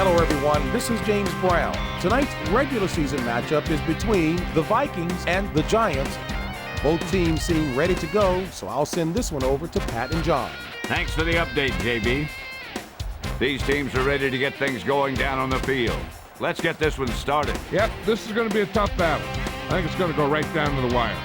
Hello, everyone. This is James Brown. Tonight's regular season matchup is between the Vikings and the Giants. Both teams seem ready to go, so I'll send this one over to Pat and John. Thanks for the update, JB. These teams are ready to get things going down on the field. Let's get this one started. Yep, this is going to be a tough battle. I think it's going to go right down to the wire.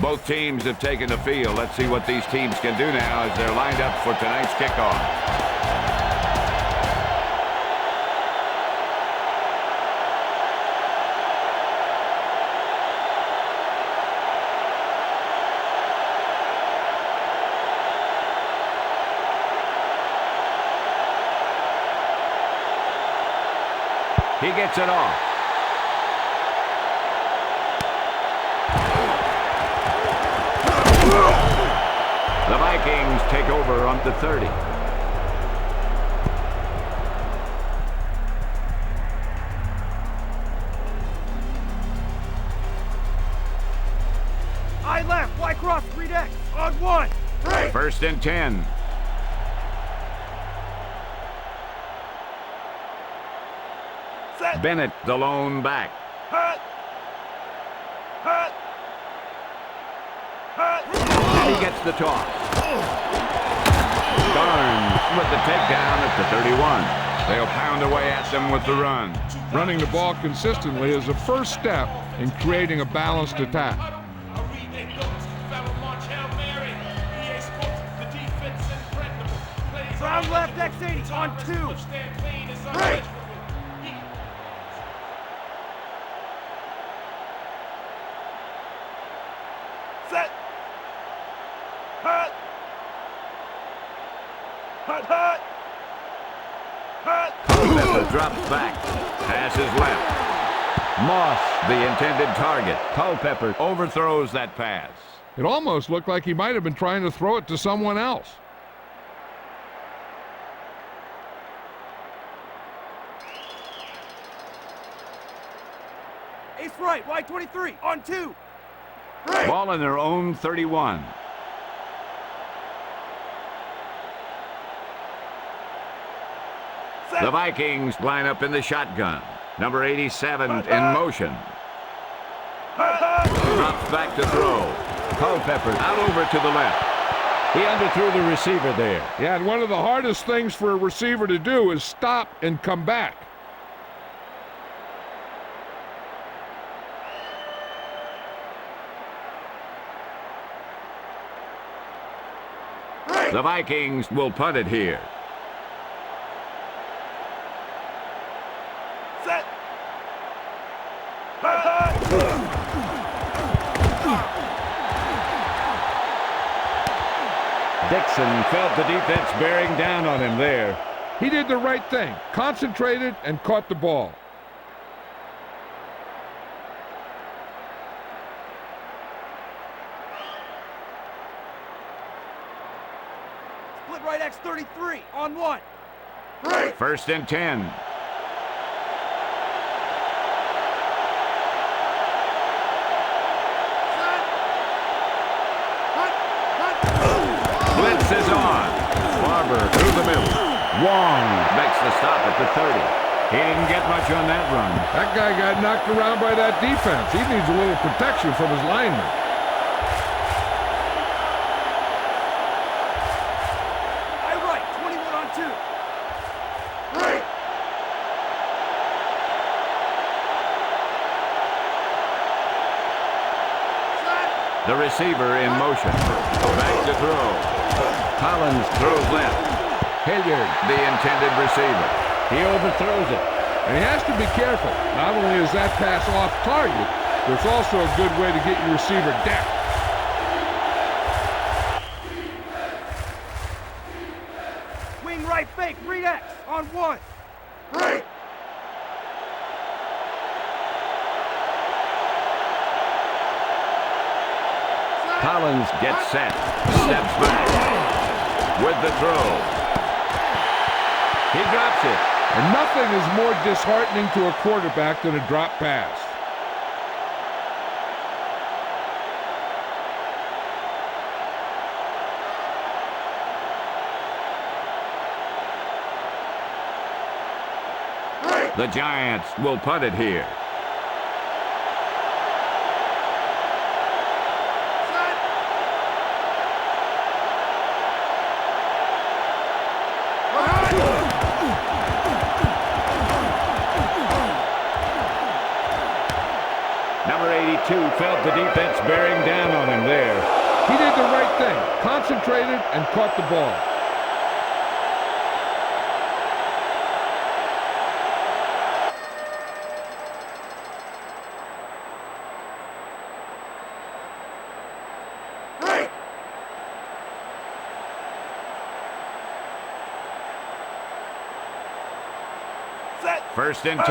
Both teams have taken the field. Let's see what these teams can do now as they're lined up for tonight's kickoff. He gets it off. The Vikings take over on the 30. I left, Y cross, read X, on 1. Right. First and 10. Set. Bennett, the lone back. Hut. Hut. Hut. And he gets the toss. Barnes with the takedown at the 31. They'll pound away at them with the run. Running the ball consistently is the first step in creating a balanced attack. Round left, X80, on 2. Right. Set. Hut. Hut, hut. Hut. Culpepper drops back. Passes left. Moss, the intended target. Culpepper overthrows that pass. It almost looked like he might have been trying to throw it to someone else. Ace right, Y23, on 2. Right. Ball in their own 31. Set. The Vikings line up in the shotgun. Number 87 in motion. Hut, hut. Drops back to throw. Culpepper out over to the left. He underthrew the receiver there. Yeah, and one of the hardest things for a receiver to do is stop and come back. The Vikings will punt it here. Set. Hut, hut. Dixon felt the defense bearing down on him there. He did the right thing, concentrated and caught the ball. Split right, X33, on 1. Right. First and 10. Blitz is on. Barber through the middle. Wong makes the stop at the 30. He didn't get much on that run. That guy got knocked around by that defense. He needs a little protection from his linemen. I right, 21 on 2. Right. Set. The receiver in motion. Back to throw. Collins throws left. Hilliard, the intended receiver. He overthrows it. And he has to be careful. Not only is that pass off target, but it's also a good way to get your receiver down. fake, read X, on 1. Break! Collins gets set, steps back with the throw. He drops it. And nothing is more disheartening to a quarterback than a drop pass. The Giants will punt it here. Number 82 felt the defense bearing down on him there. He did the right thing, concentrated and caught the ball. First and 10.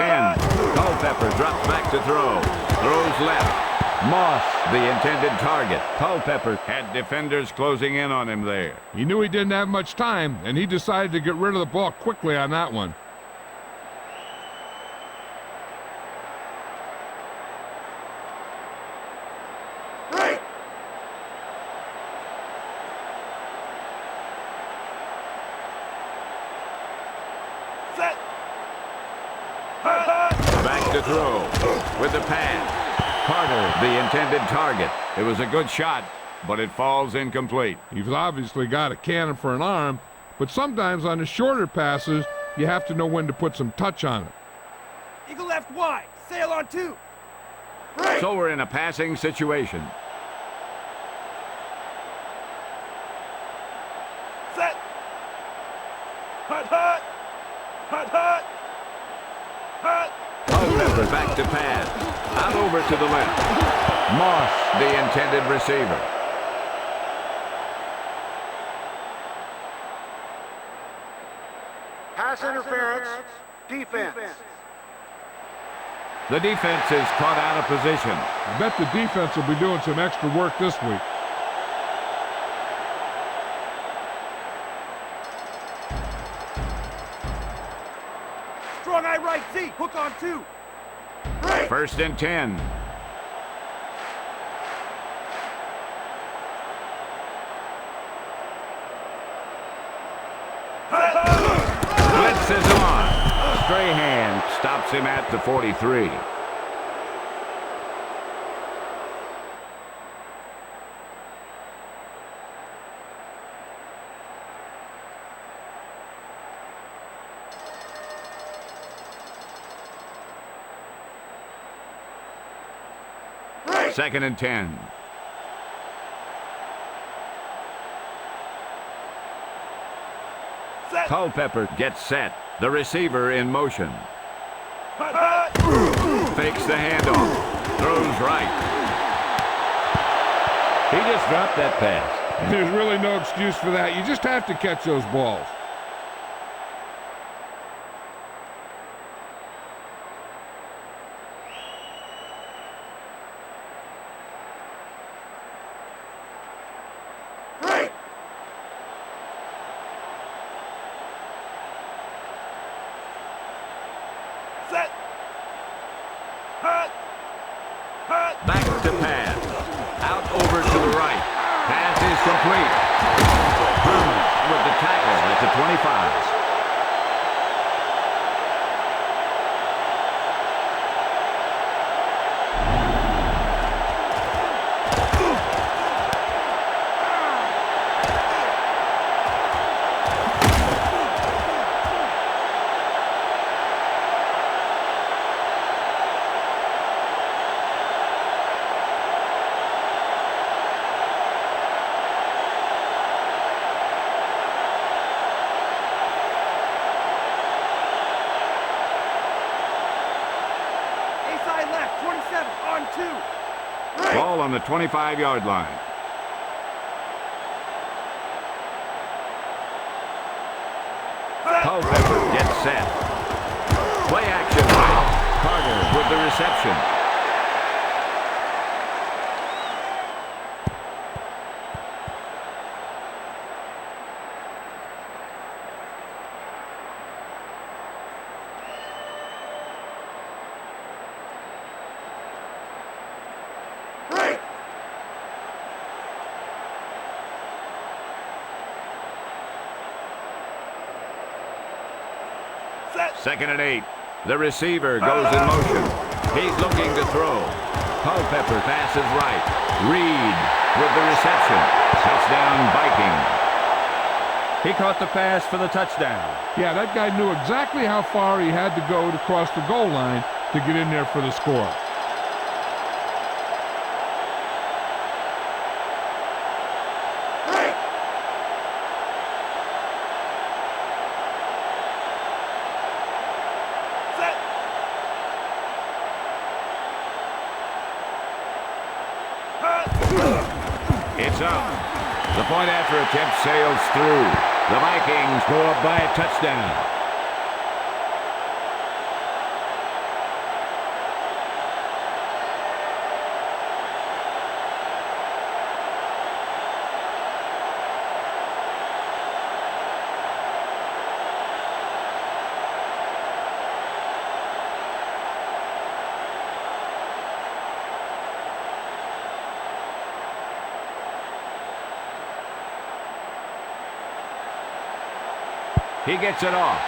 Culpepper drops back to throw. Throws left. Moss, the intended target. Culpepper had defenders closing in on him there. He knew he didn't have much time, and he decided to get rid of the ball quickly on that one. Back to throw with the pass. Carter, the intended target. It was a good shot, but it falls incomplete. He's obviously got a cannon for an arm, but sometimes on the shorter passes, you have to know when to put some touch on it. Eagle left wide, sail on 2. So we're in a passing situation. Set. Hut, hut. Hut, hut. Hut. Culpepper back to pass. Out over to the left. Moss, the intended receiver. Pass interference. Defense. The defense is caught out of position. I bet the defense will be doing some extra work this week. Strong eye right, Z, hook on 2. First and 10. Blitz is on. Strahan stops him at the 43. Second and 10. Set. Culpepper gets set. The receiver in motion. Hut, hut. Fakes the handoff. Throws right. He just dropped that pass. There's really no excuse for that. You just have to catch those balls. Set. Hut. Hut. Back to pass. Out over to the right. Pass is complete. Burns with the tackle at the 25. Side left, 27, on 2. Ball on the 25-yard line. Culpepper gets set. Play action right. Carter with the reception. Break! 2nd and 8. The receiver goes in motion. He's looking to throw. Culpepper passes right. Reed with the reception. Touchdown, Vikings. He caught the pass for the touchdown. Yeah, that guy knew exactly how far he had to go to cross the goal line to get in there for the score. Break! Set! It's up. The point after attempt sails through. The Vikings go up by a touchdown. He gets it off.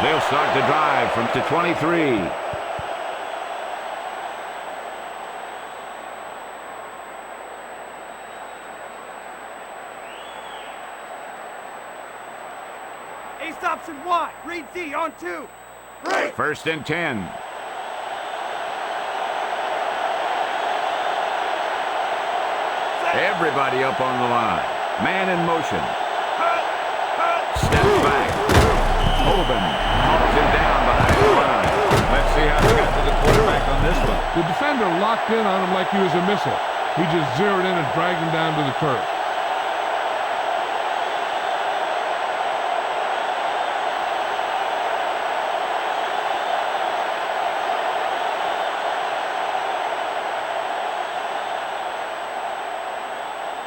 They'll start the drive from the 23. A stops and Y. Read Z on 2. Break! 1st and 10. Everybody up on the line. Man in motion. Steps back. Hoban hauls him down behind the line. Let's see how they got to the quarterback on this one. The defender locked in on him like he was a missile. He just zeroed in and dragged him down to the turf.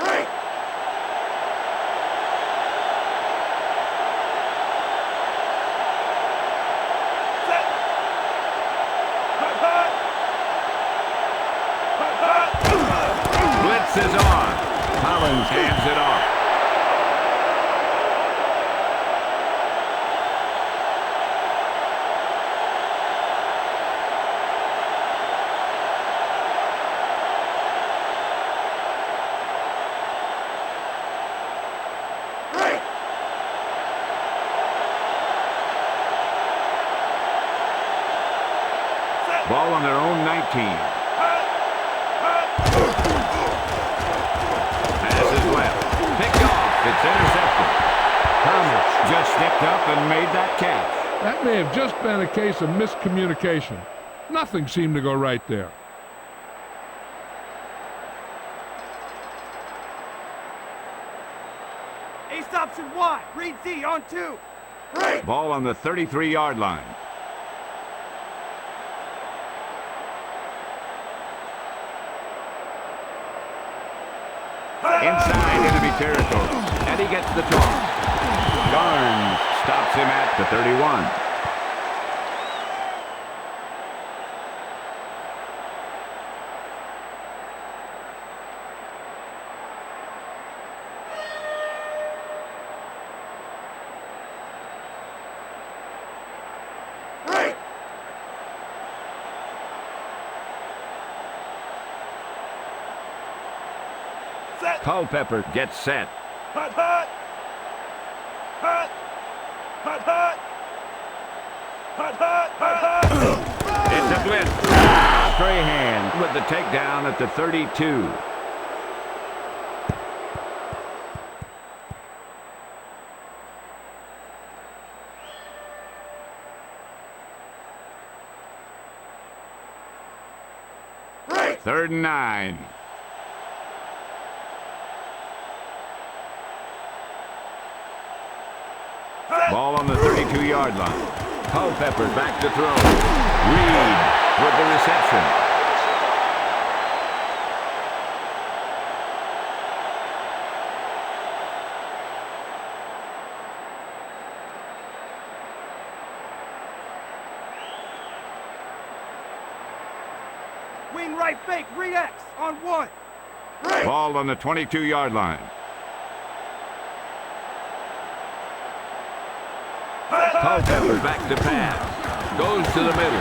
Break! Set! Blitz is on. Collins hands it off. Break! Ball on their own 19. Pass is left. Picked off. It's intercepted. Thomas just stepped up and made that catch. That may have just been a case of miscommunication. Nothing seemed to go right there. A stops and Y. Read Z on 2. Break! Ball on the 33-yard line. Inside enemy territory. And he gets the toss. Garnes stops him at the 31. Break! Set! Culpepper gets set. Hut, hut! Hut! Hut, hut! Hut, hut! Hut, hut! It's a blitz. Strahan with the takedown at the 32. Break! 3rd and 9. 22-yard line. Culpepper back to throw. Reed with the reception. Wing right fake, read X on 1. Right. Ball on the 22-yard line. Culpepper back to pass. Goes to the middle.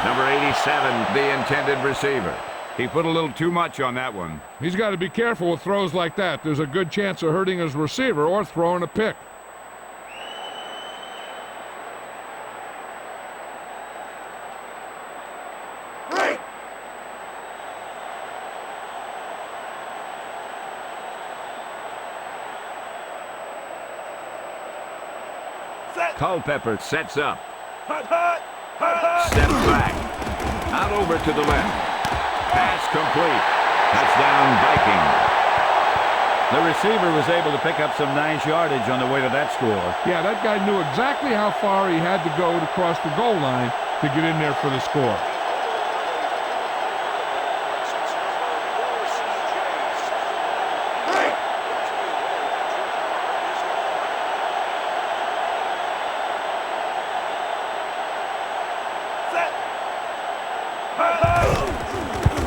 Number 87, the intended receiver. He put a little too much on that one. He's got to be careful with throws like that. There's a good chance of hurting his receiver or throwing a pick. Culpepper sets up. Hot, hot, hot, hot. Steps back. Out over to the left. Pass complete. Touchdown, Vikings. The receiver was able to pick up some nice yardage on the way to that score. Yeah, that guy knew exactly how far he had to go to cross the goal line to get in there for the score.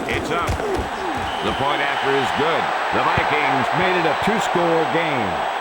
It's up. The point after is good. The Vikings made it a 2-score game.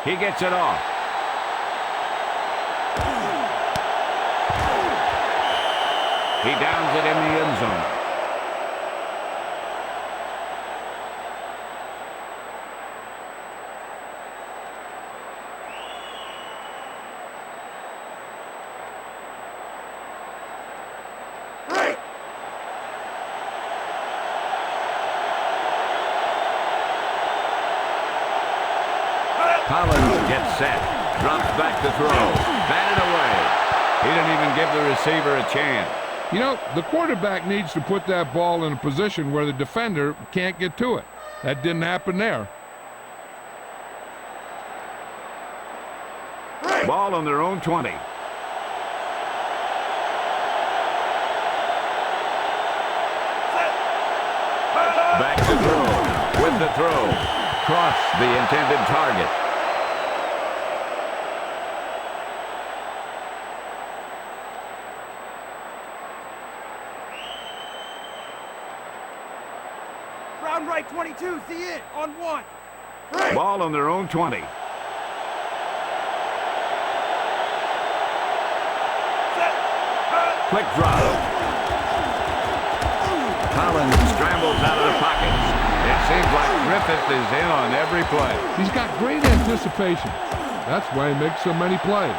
He gets it off. He downs it in the end zone. Collins gets set, drops back to throw, batted away. He didn't even give the receiver a chance. You know, the quarterback needs to put that ball in a position where the defender can't get to it. That didn't happen there. Ball on their own 20. Back to throw, with the throw. Cross the intended target. Round right 22, see it on 1. Ball on their own 20. Quick drop. Collins scrambles out of the pocket. It seems like Griffith is in on every play. He's got great anticipation. That's why he makes so many plays.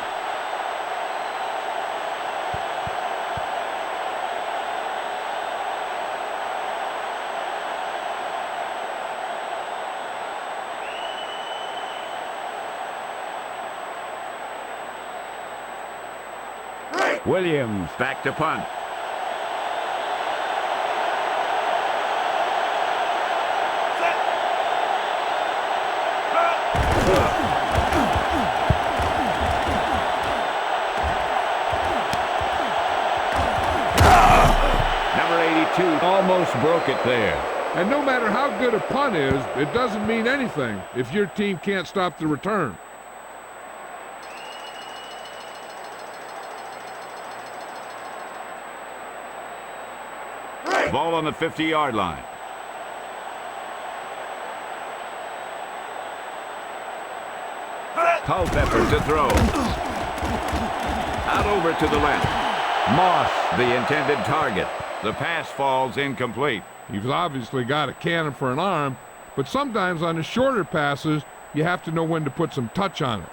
Williams back to punt. Almost broke it there. And no matter how good a punt is, it doesn't mean anything if your team can't stop the return. Ball on the 50-yard line. Culpepper to throw. Out over to the left. Moss, the intended target. The pass falls incomplete. You've obviously got a cannon for an arm, but sometimes on the shorter passes, you have to know when to put some touch on it.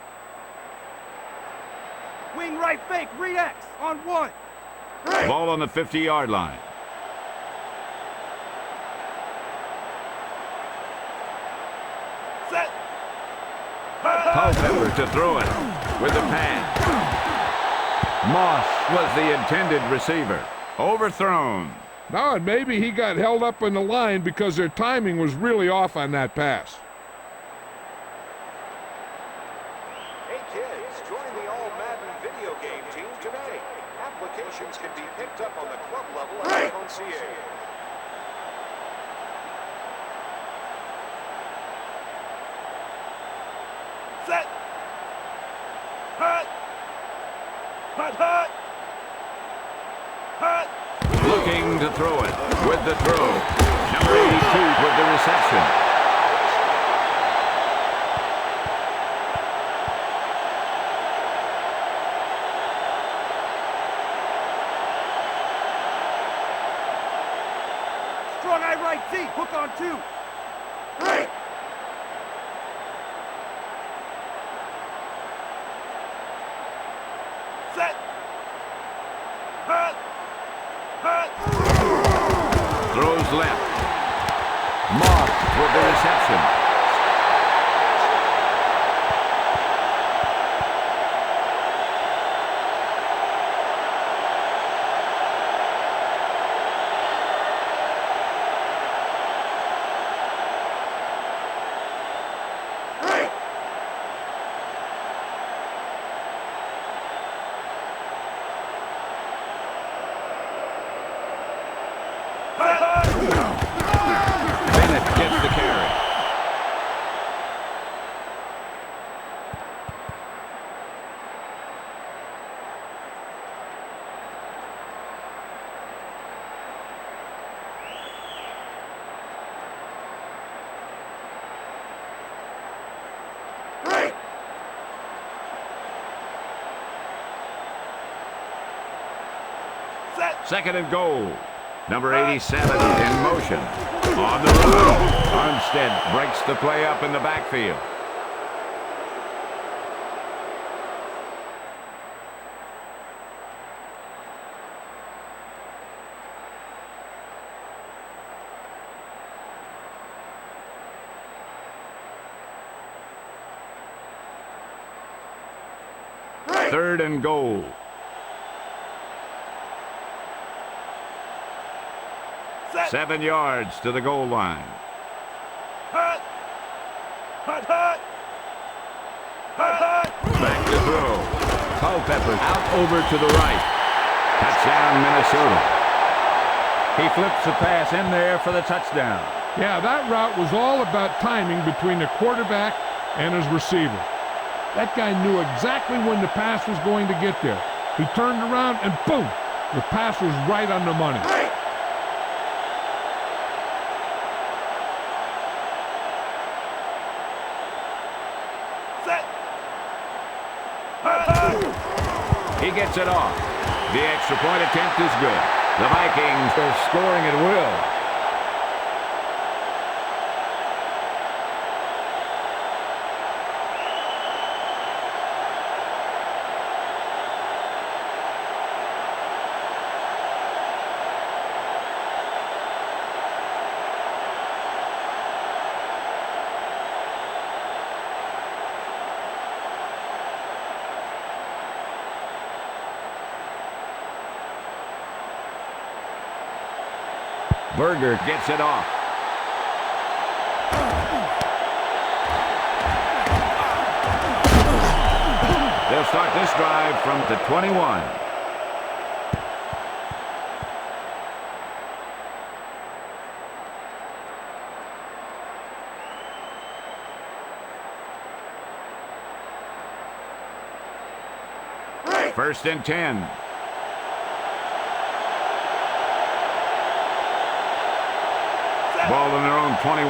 right fake, read X on 1. Ball on the 50-yard line. Set. Culpepper to throw it with the pass. Moss was the intended receiver. Overthrown. No, and maybe he got held up in the line because their timing was really off on that pass. Hey kids, join the all Madden video game team today. Applications can be picked up on the club level at iPhone CA. Set. Hut. Hut, hut. Hut. Looking to throw it with the throw. Number 82 with the reception. Strong eye right Z, hook on 2. Set. Hut. Hut. Throws left. Moss with the reception. Bennett gets the carry. Set. Second and goal. Number 87 in motion. On the run. Armstead breaks the play up in the backfield. Third and goal. Set. 7 yards to the goal line. Hut. Hut, hut. Hut, hut. Back to throw. Culpepper out over to the right. Touchdown, Minnesota. He flips the pass in there for the touchdown. Yeah, that route was all about timing between the quarterback and his receiver. That guy knew exactly when the pass was going to get there. He turned around and boom, the pass was right on the money. Set. Hut, hut. He gets it off. The extra point attempt is good. The Vikings are scoring at will. Berger gets it off. They'll start this drive from the 21. First and 10. Ball on their own 21.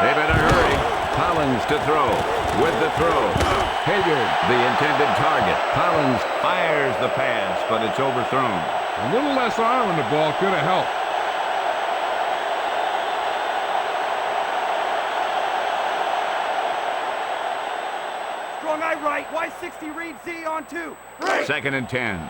They better hurry. Collins to throw. With the throw. Hayward, the intended target. Collins fires the pass, but it's overthrown. A little less arm on the ball could have helped. Safety read Z on 2. Second and 10. He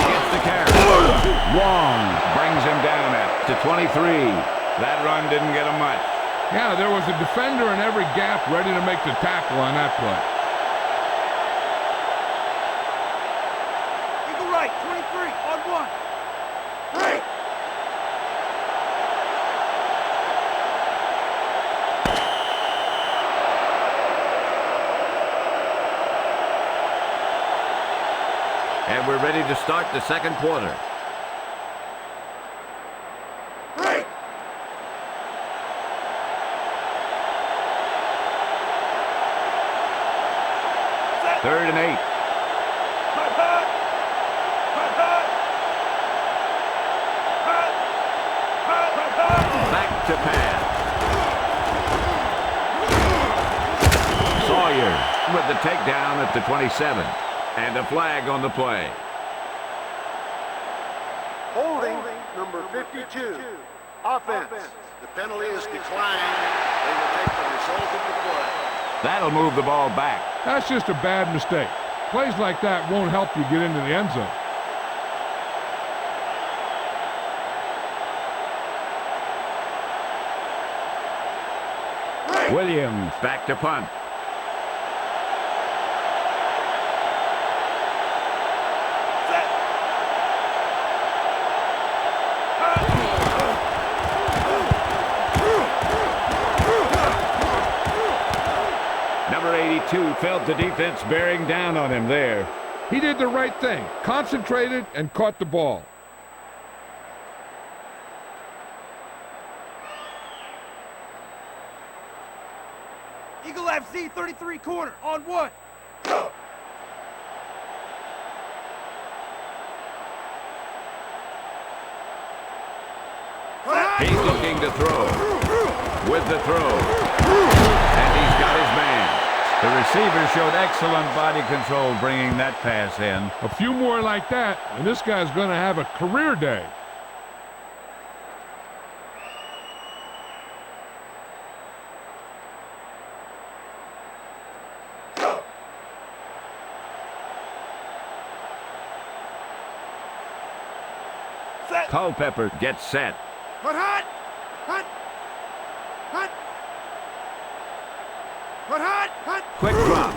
gets the carry. Wong brings him down at to 23. That run didn't get him much. Yeah, there was a defender in every gap ready to make the tackle on that play. Eagle right, 23 on 1. And we're ready to start the second quarter. Third and 8. Back to pass. Sawyer with the takedown at the 27. And a flag on the play. Holding number 52. Offense. The penalty is declined. They will take the result of the play. That'll move the ball back. That's just a bad mistake. Plays like that won't help you get into the end zone. Williams back to punt. Number 82 felt the defense bearing down on him there. He did the right thing, concentrated and caught the ball. Eagle FZ 33 corner on 1. He's looking to throw. With the throw. And he's got his man. The receiver showed excellent body control bringing that pass in. A few more like that, and this guy's going to have a career day. Culpepper gets set. Hut! Quick drop.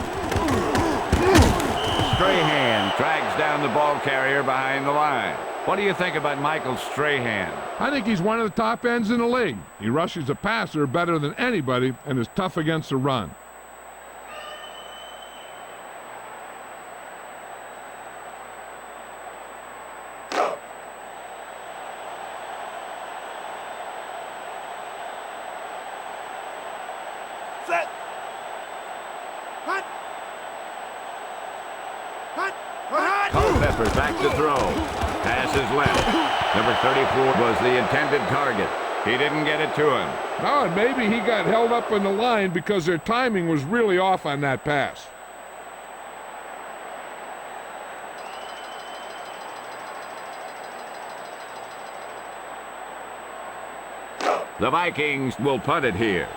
Strahan drags down the ball carrier behind the line. What do you think about Michael Strahan? I think he's one of the top ends in the league. He rushes a passer better than anybody and is tough against the run. Culpepper back to throw. Pass is left. Number 34 was the intended target. He didn't get it to him. Oh, and maybe he got held up in the line because their timing was really off on that pass. The Vikings will punt it here.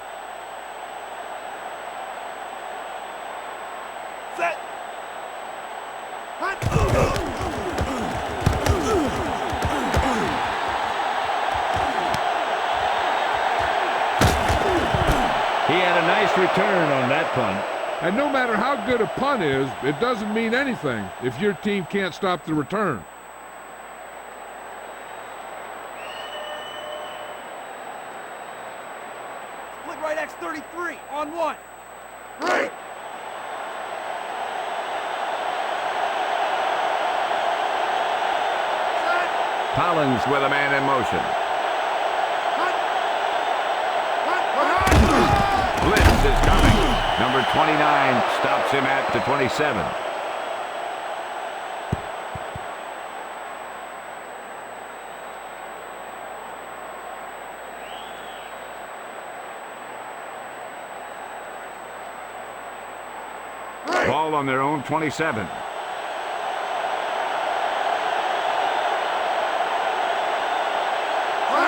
He had a nice return on that punt. And no matter how good a punt is, it doesn't mean anything if your team can't stop the return. Split right X 33 on 1. Collins with a man in motion. Blitz is coming. Number 29 stops him at the 27. Ball on their own 27.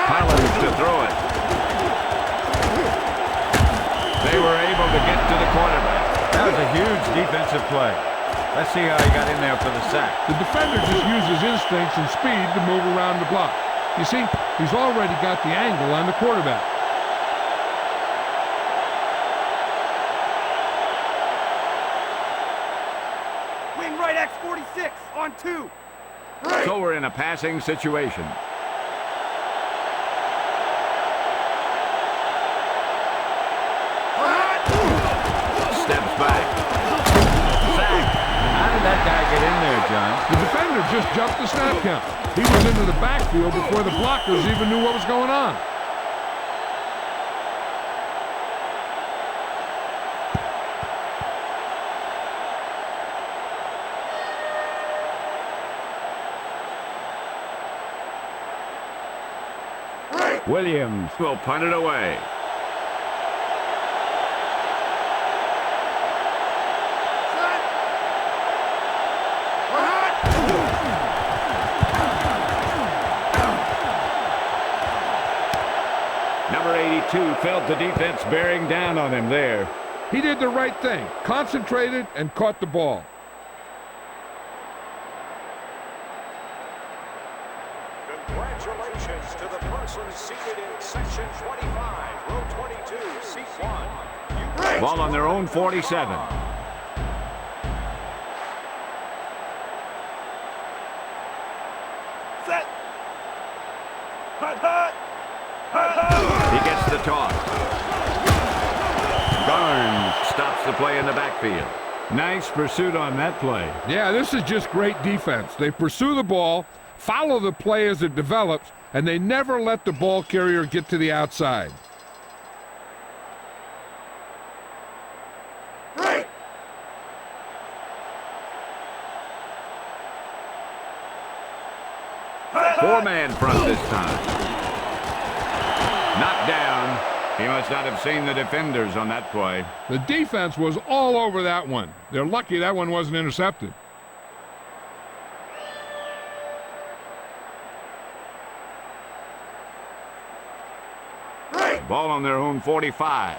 Collins to throw. They were able to get to the quarterback. That was a huge defensive play. Let's see how he got in there for the sack. The defender just used his instincts and speed to move around the block. You see, he's already got the angle on the quarterback. Wing right X 46 on 2. So we're in a passing situation. Steps back. Sack. How did that guy get in there, John? The defender just jumped the snap count. He was into the backfield before the blockers even knew what was going on. Williams will punt it away. Number 82 felt the defense bearing down on him there. He did the right thing, concentrated and caught the ball. Congratulations to the person seated in section 25, row 22, seat 1. Ball on their own 47. Set. Hut, hut. Hut, hut. He gets the toss. Barnes stops the play in the backfield. Nice pursuit on that play. Yeah, this is just great defense. They pursue the ball, follow the play as it develops, and they never let the ball carrier get to the outside. Four-man front this time. Knocked down. He must not have seen the defenders on that play. The defense was all over that one. They're lucky that one wasn't intercepted. Ball on their own 45.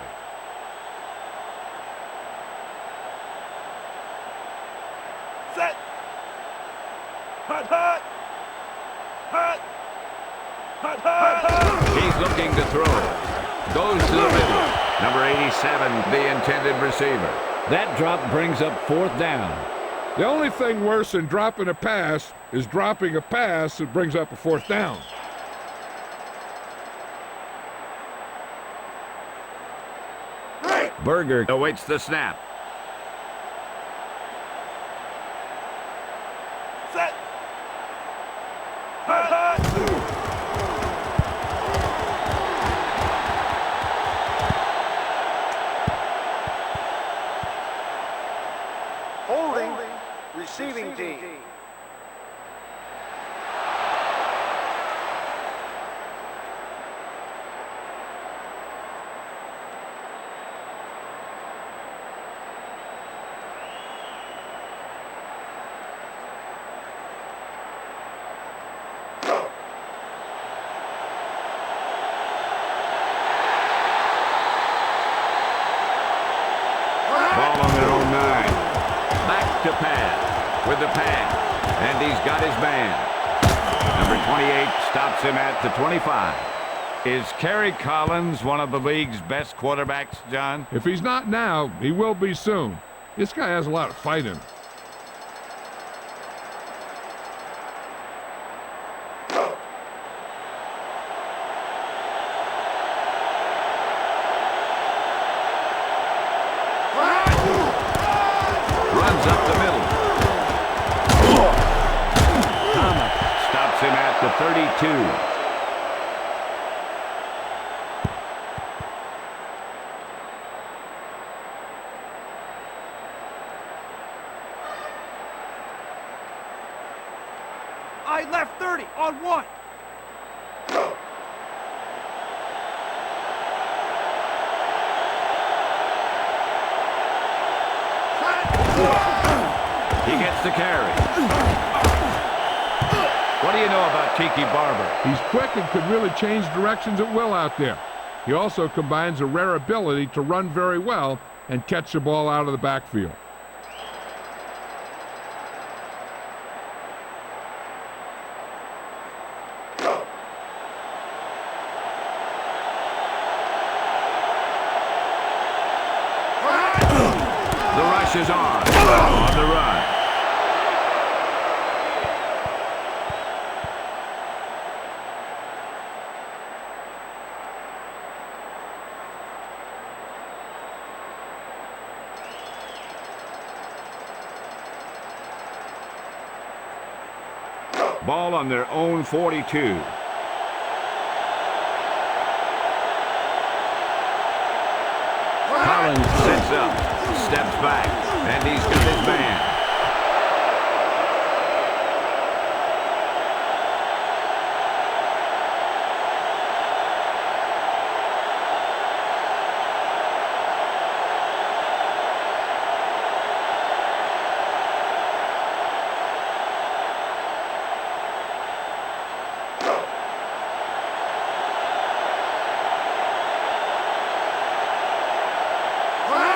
Set. Hut, hut. Hut. Hut, hut. He's looking to throw. Goes to the middle. Number 87, the intended receiver. That drop brings up fourth down. The only thing worse than dropping a pass is dropping a pass that brings up a fourth down. Berger awaits the snap. Set. Hut, hut. Holding, receiving team. Ball on their own 9. Back to pass with the pass. And he's got his man. Number 28 stops him at the 25. Is Kerry Collins one of the league's best quarterbacks, John? If he's not now, he will be soon. This guy has a lot of fight in him. Runs up the middle. Thomas stops him at the 32. I left 30 on 1. He gets the carry. What do you know about Tiki Barber? He's quick and could really change directions at will out there. He also combines a rare ability to run very well and catch the ball out of the backfield. The rush is on the run. Ball on their own 42. Collins sets up, steps back, and he's got his man.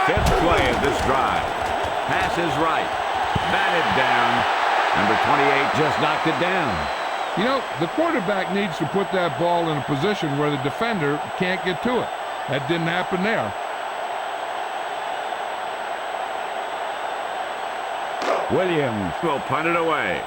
Fifth play of this drive. Pass is right. Batted down. Number 28 just knocked it down. You know, the quarterback needs to put that ball in a position where the defender can't get to it. That didn't happen there. Williams will punt it away.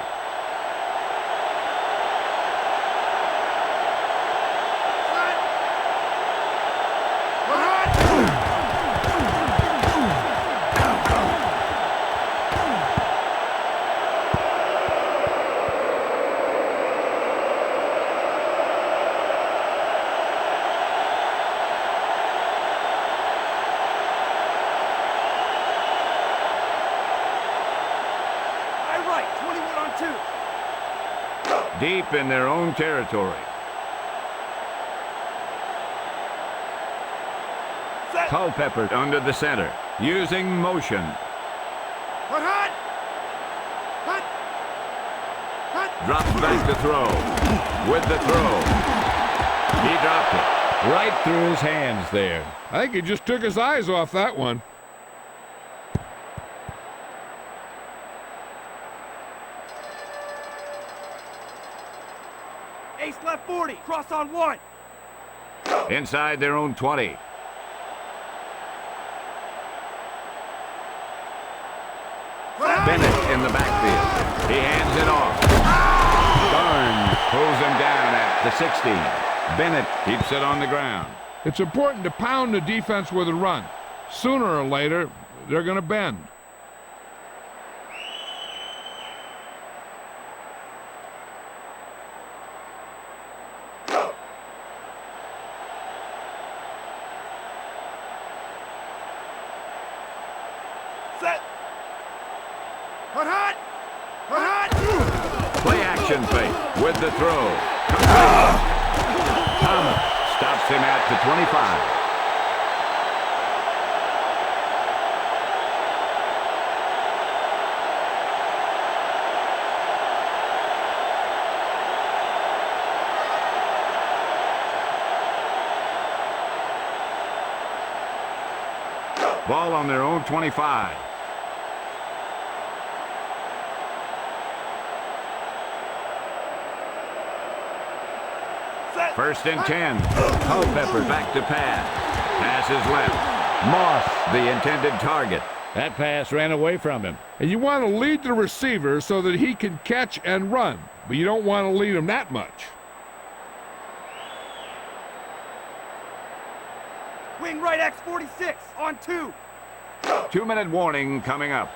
Deep in their own territory. Culpepper under the center, using motion. Drops back to throw. With the throw. He dropped it. Right through his hands there. I think he just took his eyes off that one. Ace left 40, cross on 1. Inside their own 20. Bennett in the backfield. He hands it off. Barnes pulls him down at the 16. Bennett keeps it on the ground. It's important to pound the defense with a run. Sooner or later, they're going to bend. Play action fake with the throw. Thomas stops him at the 25. Ball on their own 25. First and 10. Culpepper back to pass. Pass is left. Moss, the intended target. That pass ran away from him. And you want to lead the receiver so that he can catch and run, but you don't want to lead him that much. Wing right X 46 on 2. 2-minute warning coming up.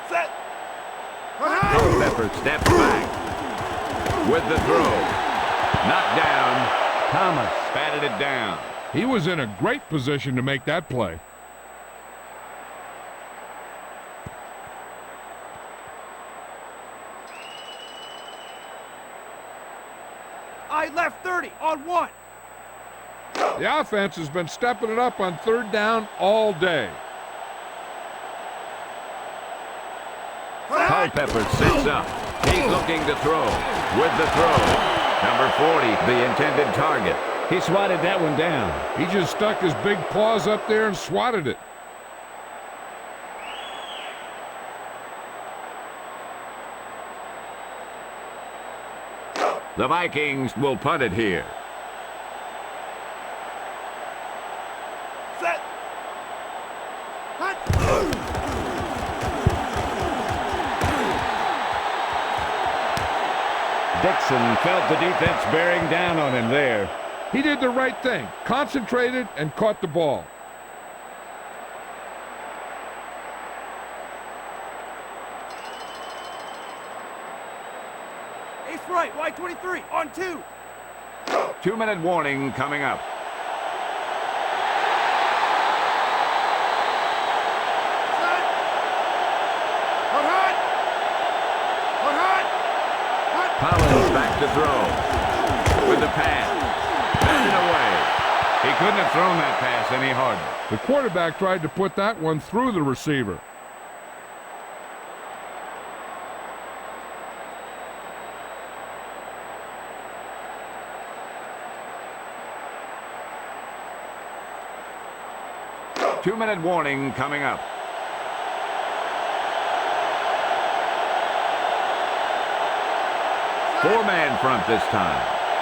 Set. Culpepper steps back with the throw. Knocked down. Thomas batted it down. He was in a great position to make that play. I left 30 on 1. The offense has been stepping it up on third down all day. Culpepper sits up. He's looking to throw. With the throw. Number 40, the intended target. He swatted that one down. He just stuck his big paws up there and swatted it. The Vikings will punt it here. Set. Punt. Dixon felt the defense bearing down on him there. He did the right thing, concentrated and caught the ball. Ace right, wide 23, on 2. 2-minute warning coming up. Set. Punt hot. Punt hot. Punt. Collins back to throw. With the pass. Batted away. He couldn't have thrown that pass any harder. The quarterback tried to put that one through the receiver. Two-minute warning coming up. Four-man front this time.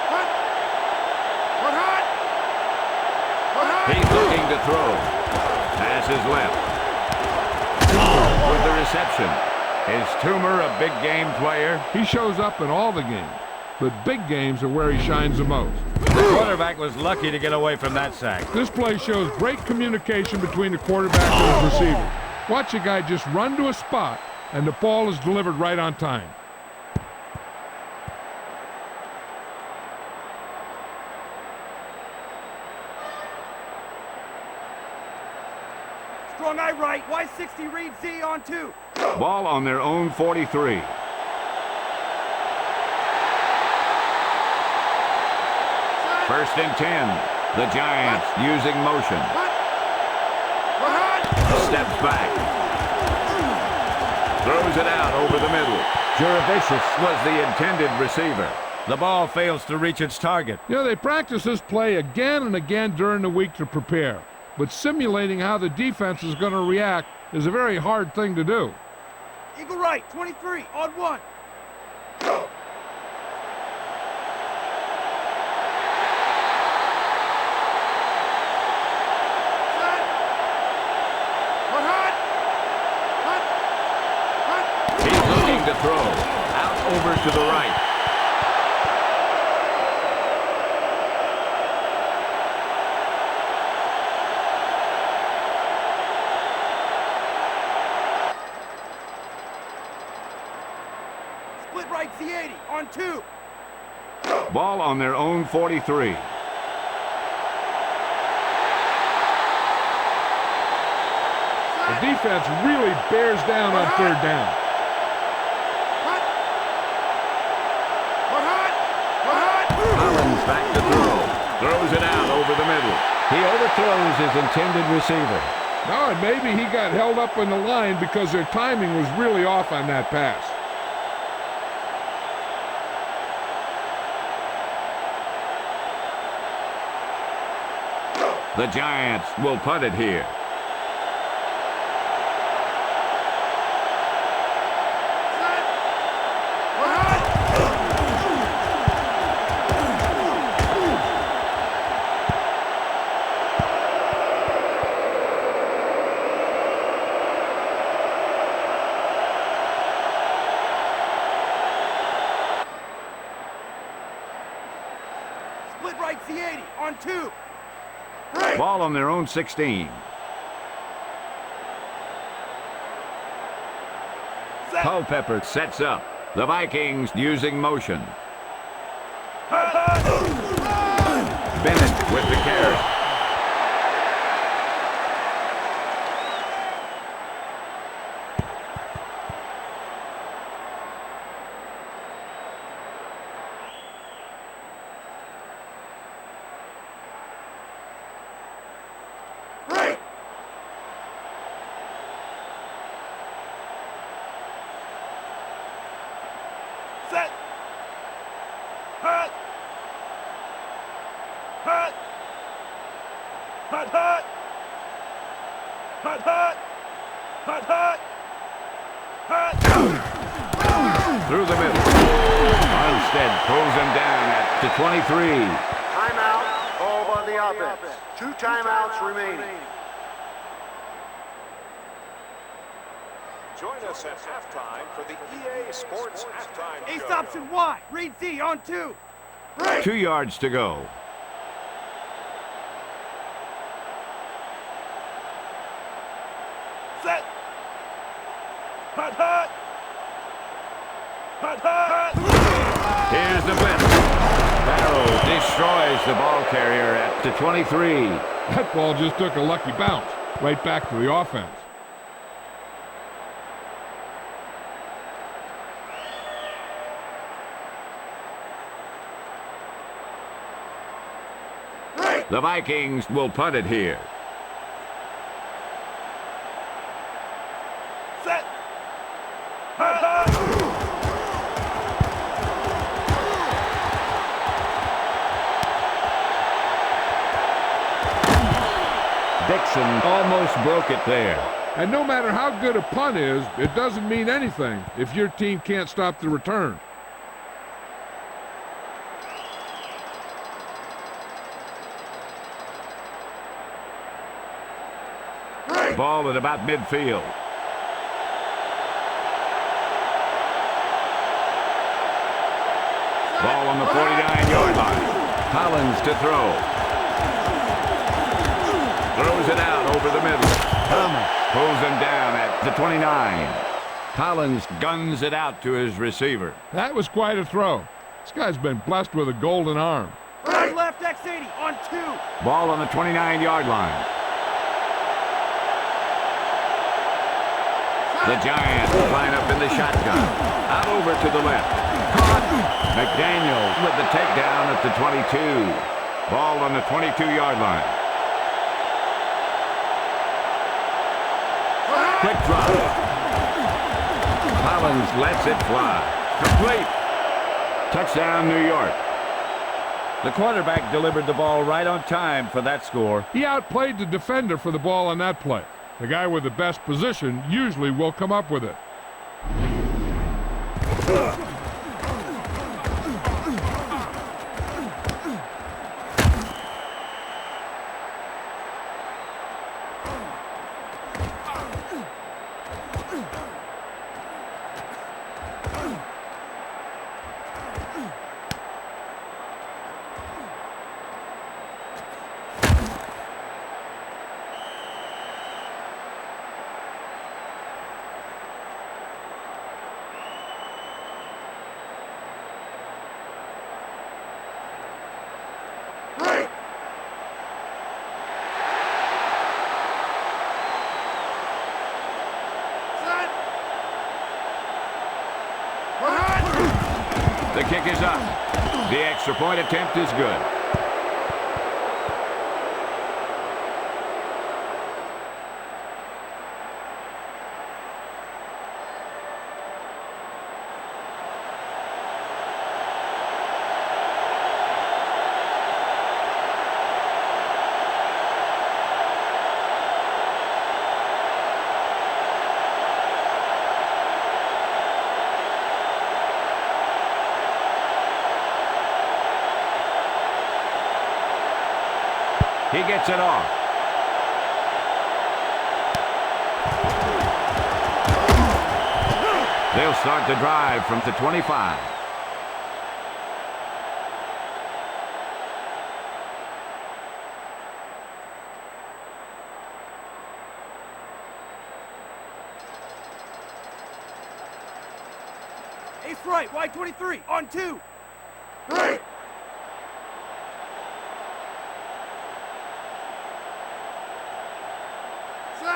Punt. Punt hot. Punt hot. He's looking to throw. Pass is left. With the reception. Is Toomer a big game player? He shows up in all the games, but big games are where he shines the most. The quarterback was lucky to get away from that sack. This play shows great communication between the quarterback and his receiver. Watch a guy just run to a spot, and the ball is delivered right on time. Strong eye right, wide 60, read Z on 2. Ball on their own 43. First and 10. The Giants using motion. Punt. Punt hot. Steps back. Throws it out over the middle. Juravicious. Was the intended receiver. The ball fails to reach its target. You know, they practice this play again and again during the week to prepare, but simulating how the defense is going to react is a very hard thing to do. Eagle right, 23, on 1. Set. Punt hot. Punt. Punt. He's looking to throw. Out over to the right. Split right, Z80, on 2. Ball on their own 43. The defense really bears down on third down. Punt. Punt hot. Punt hot. Collins back to throw. Throws it out over the middle. He overthrows his intended receiver. No, and maybe he got held up in the line because their timing was really off on that pass. The Giants will punt it here. Set. Punt hot. Split right, Z80, on 2. Break. Ball on their own 16. Set. Culpepper sets up. The Vikings using motion. Punt hot. Bennett with the carry. Break. Hut! Hut, hut! Hut, hut! Hut, hut! Hut! Through the middle. Armstead pulls him down at the 23. Timeout, ball by the offense. 2 timeouts remaining. Join us at halftime for the EA Sports Halftime Ace Show. option Y. Read Z on 2. 2 yards to go. Set! Hut, hut! Hut, hut! Here's the blitz. Barrow destroys the ball carrier at the 23. That ball just took a lucky bounce right back to the offense. The Vikings will punt it here. Set! Hut, hut! Dixon almost broke it there. And no matter how good a punt is, it doesn't mean anything if your team can't stop the return. Ball at about midfield. Ball on the 49-yard line. Collins to throw. Throws it out over the middle. Thomas pulls him down at the 29. Collins guns it out to his receiver. That was quite a throw. This guy's been blessed with a golden arm. Right left X80 on 2. Ball on the 29-yard line. The Giants line up in the shotgun. Out over to the left. Caught. McDaniel with the takedown at the 22. Ball on the 22-yard line. Quick drop. Collins lets it fly. Complete. Touchdown, New York. The quarterback delivered the ball right on time for that score. He outplayed the defender for the ball on that play. The guy with the best position usually will come up with it. The kick is up. The extra point attempt is good. He gets it off. They'll start the drive from the 25. Ace right, Y23 on 2. Right!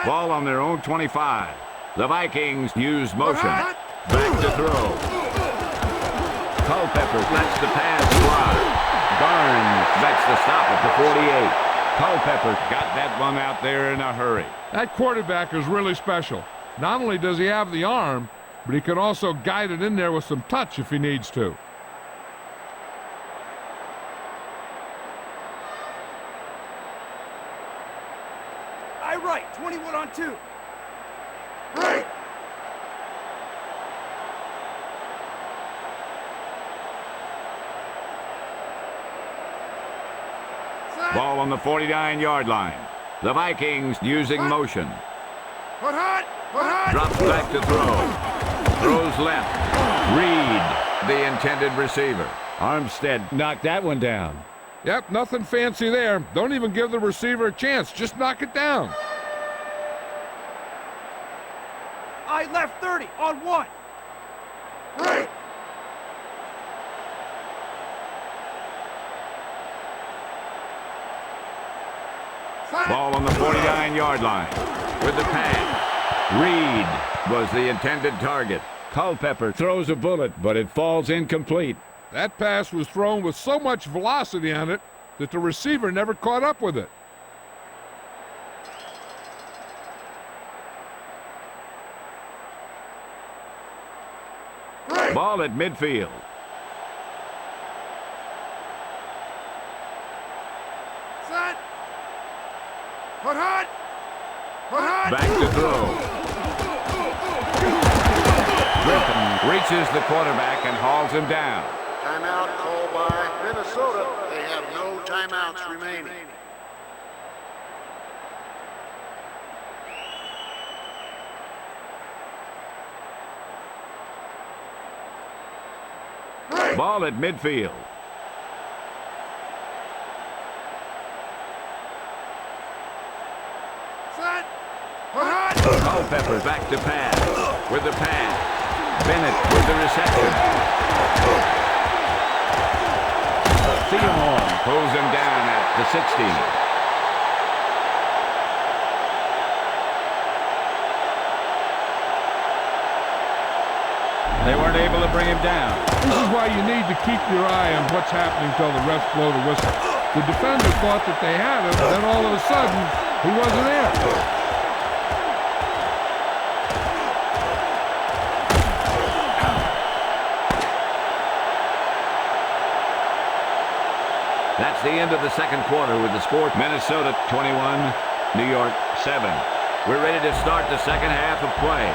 Ball on their own 25. The Vikings use motion. Back to throw. Culpepper lets the pass fly. Barnes makes the stop at the 48. Culpepper got that one out there in a hurry. That quarterback is really special. Not only does he have the arm, but he can also guide it in there with some touch if he needs to. right, 21 on 2. Right. Ball on the 49-yard line. The Vikings using motion. Put hot. Put hot. Drops back to throw. Throws left. Reed, the intended receiver. Armstead knocked that one down. Yep, nothing fancy there. Don't even give the receiver a chance. Just knock it down. I left 30 on 1. Right. Ball on the 49-yard line. With the pass. Reed was the intended target. Culpepper throws a bullet, but it falls incomplete. That pass was thrown with so much velocity on it that the receiver never caught up with it. Right. Ball at midfield. Set. Put hot. Put hot. Back to throw. Griffin reaches the quarterback and hauls him down. Timeout called by Minnesota. They have no timeouts remaining. Right. Ball at midfield. Set. Put hot. Culpepper back to pass. With the pass. Bennett with the reception. Theodore pulls him down at the 16. They weren't able to bring him down. This is why you need to keep your eye on what's happening until the refs blow the whistle. The defender thought that they had him, then all of a sudden, he wasn't there. That's the end of the second quarter with the score Minnesota 21, New York 7. We're ready to start the second half of play.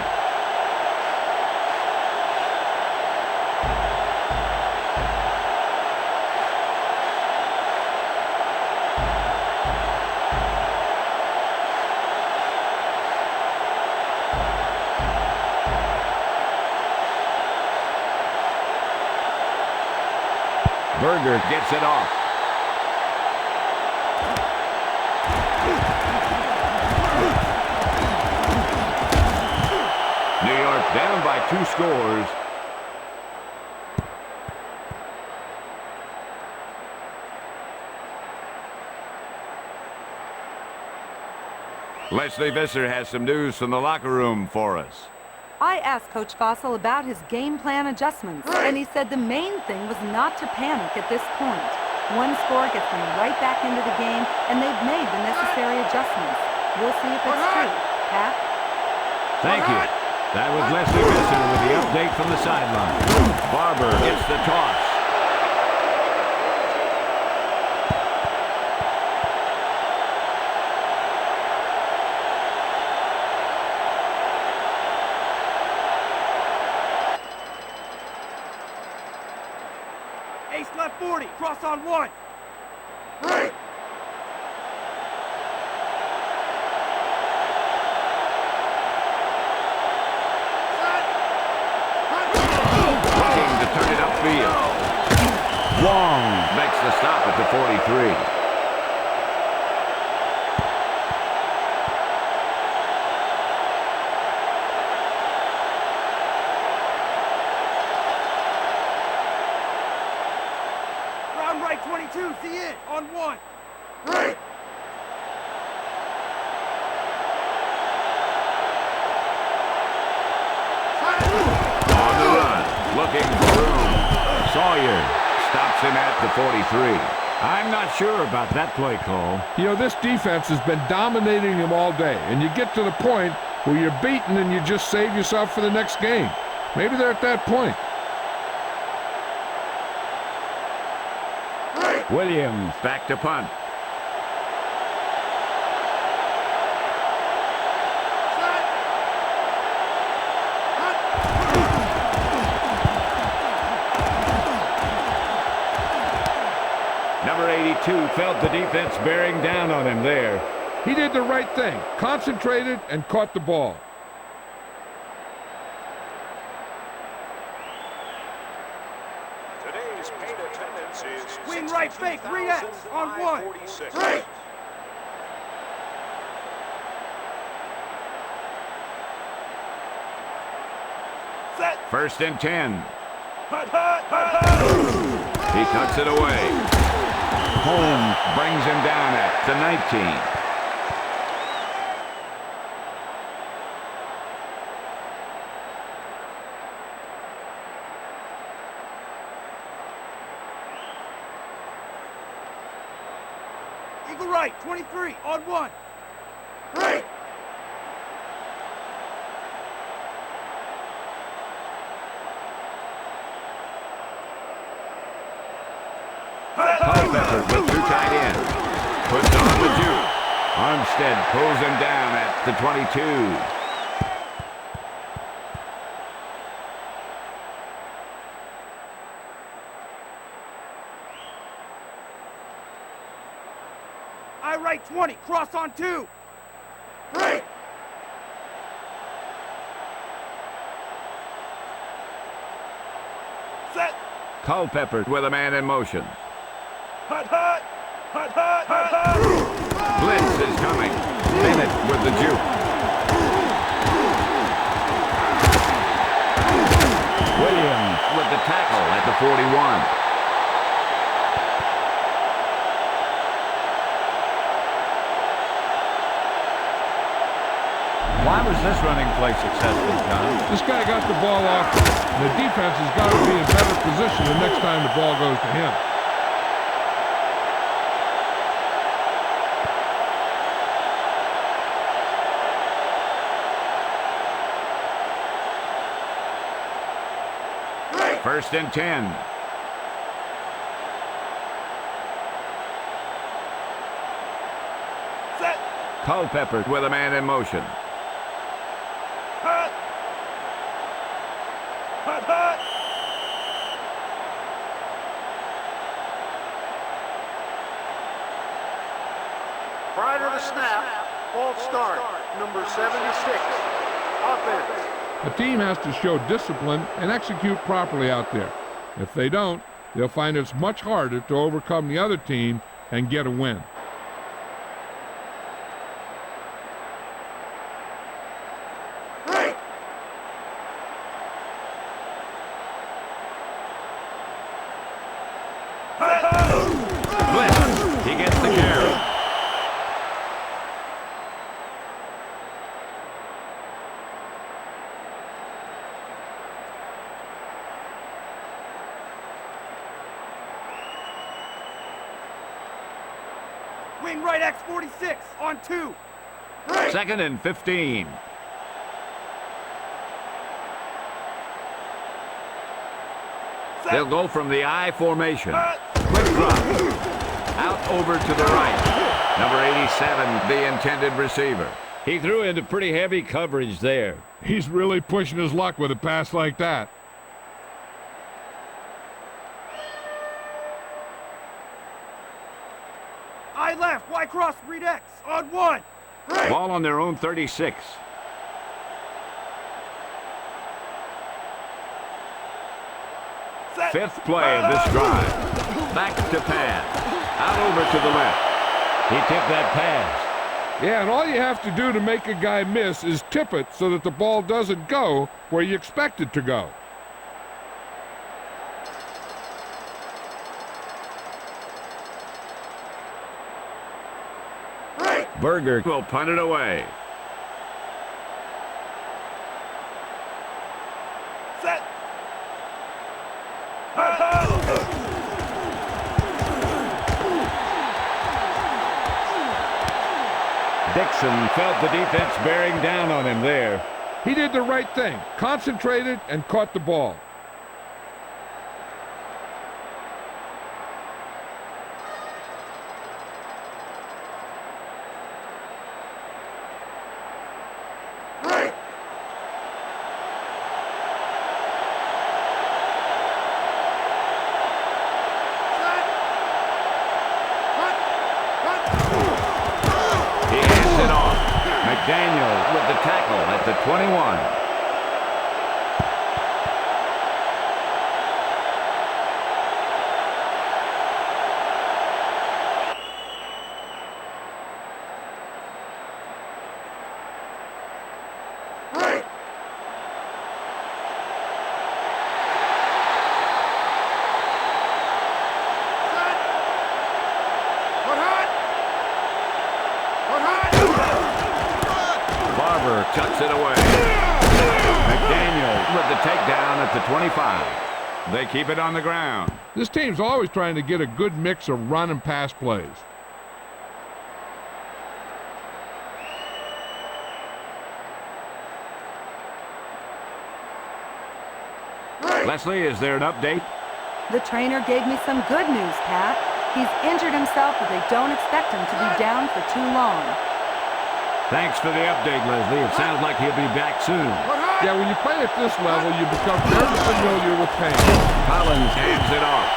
Berger gets it off. New York down by 2 scores. Leslie Visser has some news from the locker room for us. I asked Coach Fossil about his game plan adjustments, and he said the main thing was not to panic at this point. One score gets them right back into the game, and they've made the necessary adjustments. We'll see if it's true. Pat? Thank you. That was Leslie Visser with the update from the sideline. Barber gets the toss. Ace left 40, cross on 1. Right. Looking to turn it upfield. Wong makes the stop at the 43. Round right 22, see it, on 1. Right. On the run, looking for room. Sawyer stops him at the 43. I'm not sure about that play call. You know, this defense has been dominating him all day, and you get to the point where you're beaten and you just save yourself for the next game. Maybe they're at that point. Williams back to punt. Number 82 felt the defense bearing down on him there. He did the right thing, concentrated and caught the ball. Today's paid attendance is Wing right fake, 3X on 1. 46. Right. Set. First and 10. Hut, hut, hut, hut. He tucks it away. Home brings him down at the 19. Eagle right, 23 on 1. Right. Culpepper with 2 tight ends. Puts on the juke. Armstead pulls him down at the 22. I right 20, cross on 2. Right. Set. Culpepper with a man in motion. Hut, hut. Hut, hut, hut, hut. Blitz is coming. Bennett with the juke. Williams with the tackle at the 41. Why was this running play successful, John? This guy got the ball off. The defense has got to be in better position the next time the ball goes to him. First and 10. Set. Culpepper with a man in motion. Hut. Hut, hut. Prior to the snap, false start, number 76, offense. A team has to show discipline and execute properly out there. If they don't, they'll find it's much harder to overcome the other team and get a win. Right. Blitz. He gets the carry. Wing right X 46 on 2. Right. Second and 15. Set. They'll go from the I formation. Hut. Quick drop. Out over to the right. Number 87, the intended receiver. He threw into pretty heavy coverage there. He's really pushing his luck with a pass like that. I left, Y cross, read X on 1. Right. Ball on their own 36. Set. Fifth play of this drive. Back to pass. Out over to the left. He tipped that pass. Yeah, and all you have to do to make a guy miss is tip it so that the ball doesn't go where you expect it to go. Right. Berger will punt it away. Set. Hut, hut. Dixon felt the defense bearing down on him there. He did the right thing, concentrated and caught the ball. Right. Set. McDaniel with the tackle at the 21. Tucks it away. McDaniel with the takedown at the 25. They keep it on the ground. This team's always trying to get a good mix of run and pass plays. Leslie, is there an update? The trainer gave me some good news, Pat. He's injured himself, but they don't expect him to be down for too long. Thanks for the update, Leslie. It sounds like he'll be back soon. Yeah, when you play at this level, you become very familiar with pain. Collins hands it off.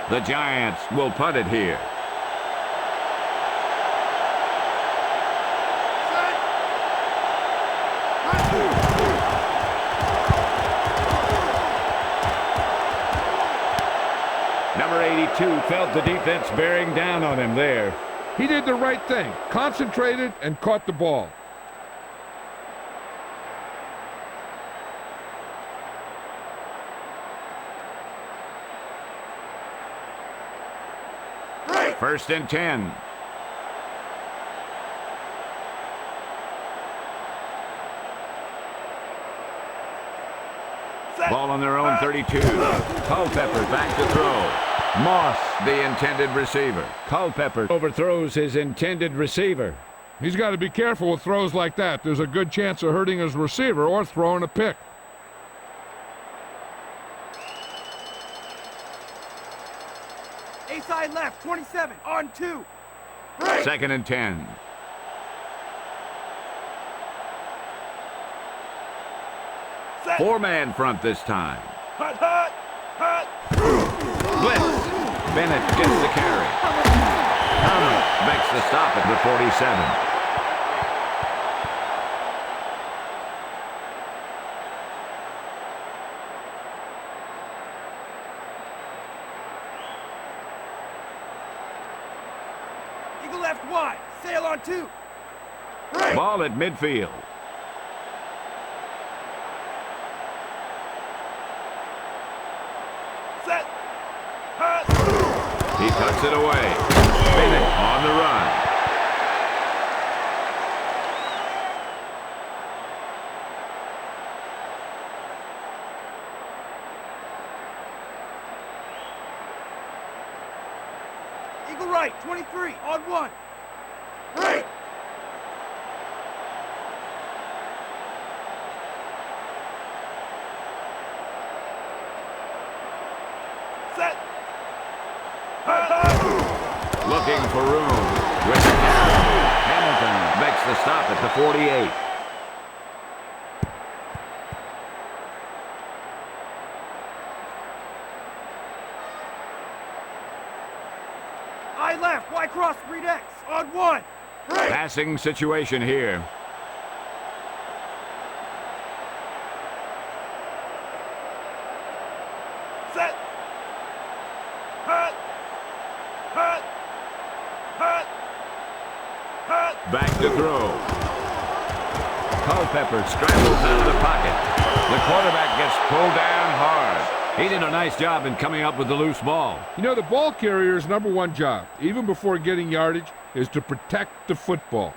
The Giants will punt it here. Number 82 felt the defense bearing down on him there. He did the right thing, concentrated and caught the ball. First and 10. Ball on their own 32. Culpepper back to throw. Moss, the intended receiver. Culpepper overthrows his intended receiver. He's got to be careful with throws like that. There's a good chance of hurting his receiver or throwing a pick. A side left, 27, on 2. Second and 10. Four-man front this time. Hut, hut, hut. Blitz. Bennett gets the carry. Thomas makes the stop at the 47. Eagle left wide, sail on 2. Ball at midfield. Set. Hut. He tucks it away. Bennett on the run. Eagle right, 23, on 1. Set. Looking for room. With the carry. Hamilton makes the stop at the 48. I left, Y cross, read X, on 1. Passing situation here. Set. Hut. Hut. Hut. Hut. Back to throw. Culpepper scrambles out of the pocket. The quarterback gets pulled down hard. He did a nice job in coming up with the loose ball. You know, the ball carrier's #1 job, even before getting yardage, is to protect the football.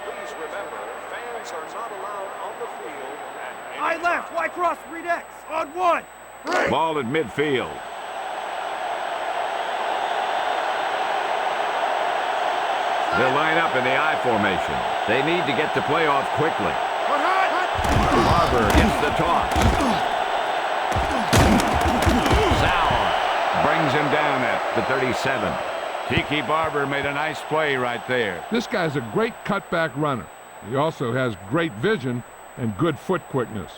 Please remember, fans are not allowed on the field at any I left, Y cross, read X, on 1. Ball at midfield. They'll line up in the I formation. They need to get the play off quickly. Barber gets the toss. Sauer brings him down at the 37. Tiki Barber made a nice play right there. This guy's a great cutback runner. He also has great vision and good foot quickness.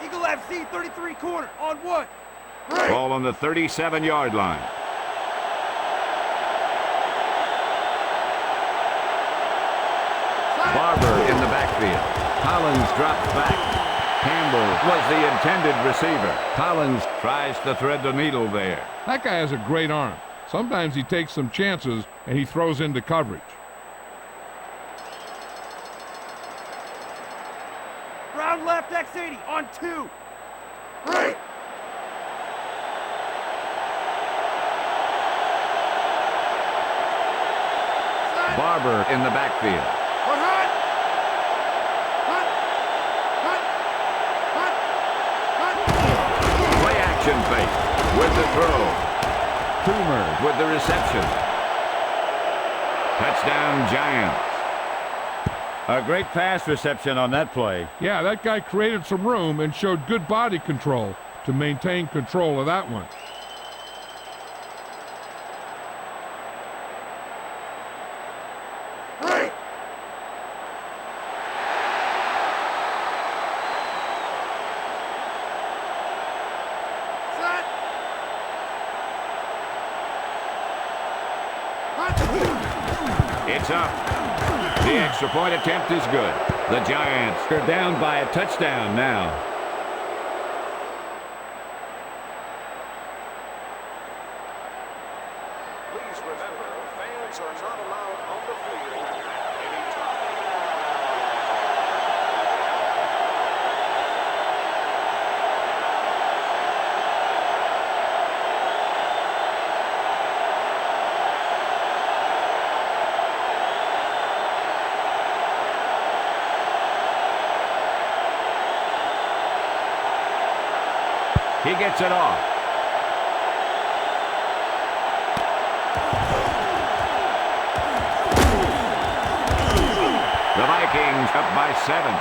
Eagle FC 33 corner on 1. Ball on the 37-yard line. Barber in the backfield. Collins drops back. Campbell was the intended receiver. Collins tries to thread the needle there. That guy has a great arm. Sometimes he takes some chances and he throws into coverage. Ground left X80 on 2. Break. Barber in the backfield. Hut, hut. Play action fake with the throw. Toomer with the reception. Touchdown Giants. A great pass reception on that play. Yeah, that guy created some room and showed good body control to maintain control of that one. Break. Set. It's up. The extra point attempt is good. The Giants are down by a touchdown now. Please remember, fans are not allowed on the field at any time. He gets it off. The Vikings up by 7.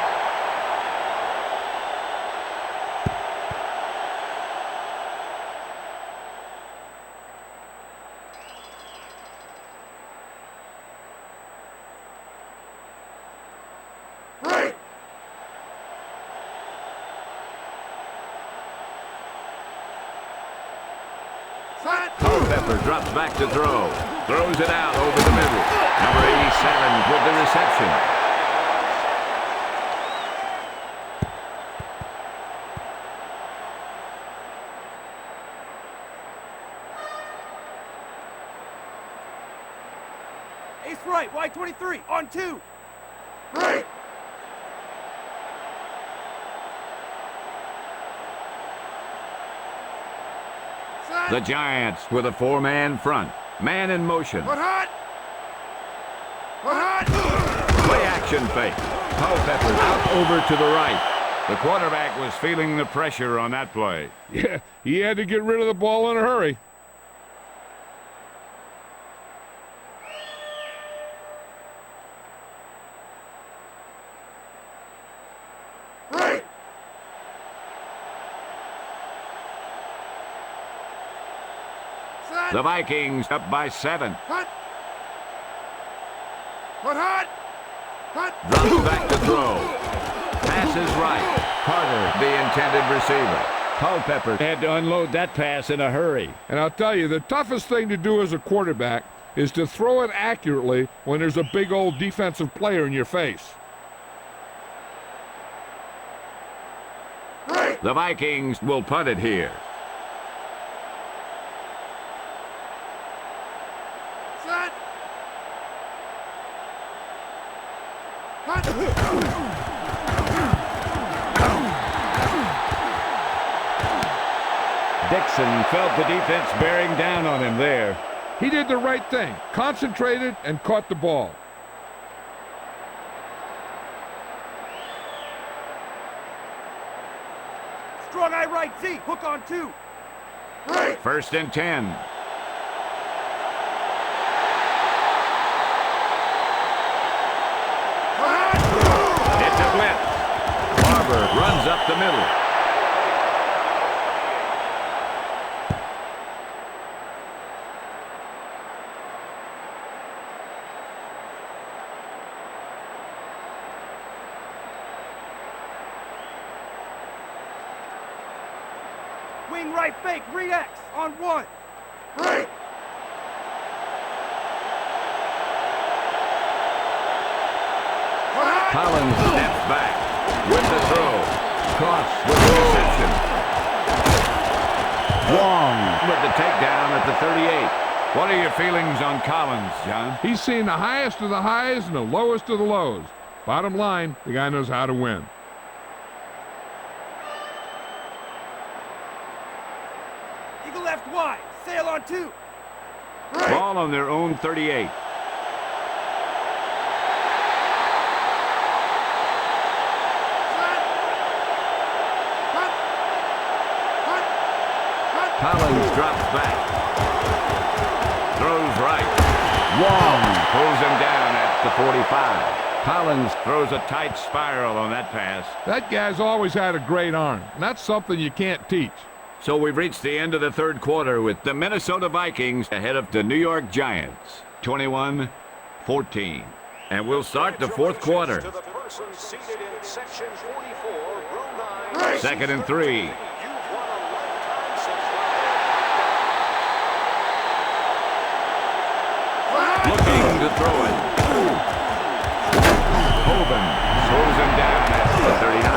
Break. Set. Culpepper drops back to throw. Throws it out over the middle. Number 87 with the reception. Ace right, Y23 on 2. Break. Set. The Giants with a 4-man front. Man in motion. Hut, hut. Hut, hut. Play action fake. Culpepper out over to the right. The quarterback was feeling the pressure on that play. Yeah, he had to get rid of the ball in a hurry. Break. Set. The Vikings up by 7. Hut. Hut, hut. Hut. Drops back to throw. Passes right. Carter, the intended receiver. Culpepper had to unload that pass in a hurry. And I'll tell you, the toughest thing to do as a quarterback is to throw it accurately when there's a big old defensive player in your face. Break. The Vikings will punt it here. Set. Hut. Dixon felt the defense bearing down on him there. He did the right thing, concentrated and caught the ball. Strong eye right Z, hook on 2. Break. 1st and 10. Hut, hut. It's a blitz. Barber runs up the middle. Wing right fake, read X on 1. Break. Collins steps back with the throw. Cross with the reception. Long with the takedown at the 38. What are your feelings on Collins, John? He's seen the highest of the highs and the lowest of the lows. Bottom line, the guy knows how to win. Eagle left wide, sail on 2. Ball on their own 38. Collins drops back. Throws right. Wong pulls him down at the 45. Collins throws a tight spiral on that pass. That guy's always had a great arm, and that's something you can't teach. So we've reached the end of the third quarter with the Minnesota Vikings ahead of the New York Giants, 21-14. And we'll start the fourth quarter. To the person seated in section 44, row 9. 2nd and 3. You've won a lifetime subscription. Looking to throw it. Hoban slows him down at the 39.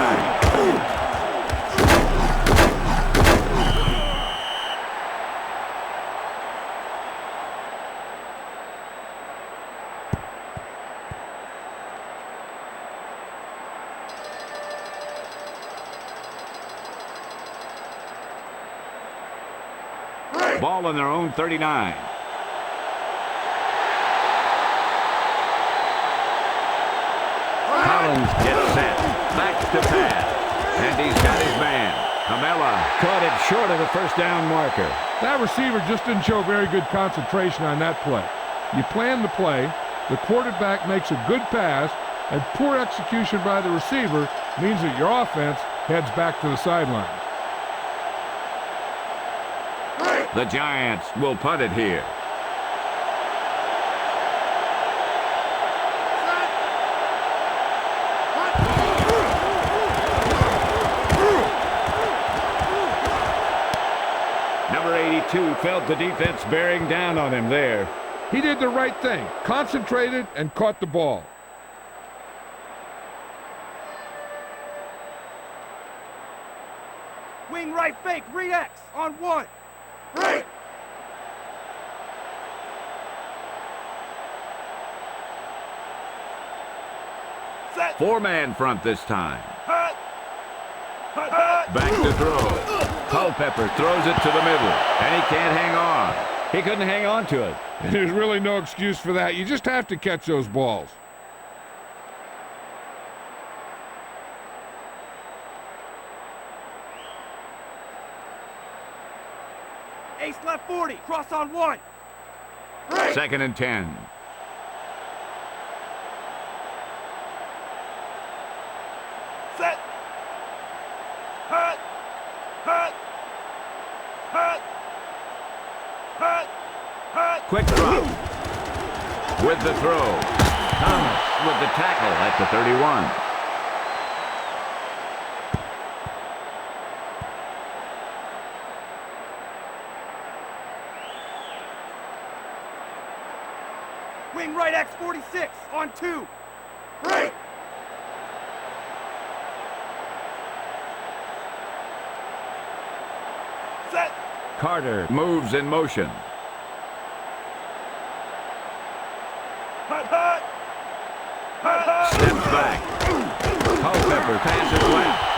Ball on their own 39. Collins gets set. Back to pass. And he's got his man. Camella caught it short of the first down marker. That receiver just didn't show very good concentration on that play. You plan the play, the quarterback makes a good pass, and poor execution by the receiver means that your offense heads back to the sidelines. The Giants will punt it here. Number 82 felt the defense bearing down on him there. He did the right thing, concentrated and caught the ball. Wing right fake, read X on 1. Break. Set. 4-man front this time. Hut. Hut, hut. Back to throw. Culpepper throws it to the middle, and he can't hang on. He couldn't hang on to it. There's really no excuse for that. You just have to catch those balls. Ace left 40, cross on 1. Break. 2nd and 10. Set. Hut. Hut. Hut. Hut. Hut. Quick drop. With the throw. Thomas with the tackle at the 31. Wing right X 46 on 2. Break. Set. Carter moves in motion. Hut, hut. Hut, hut. Steps back. Culpepper passes left.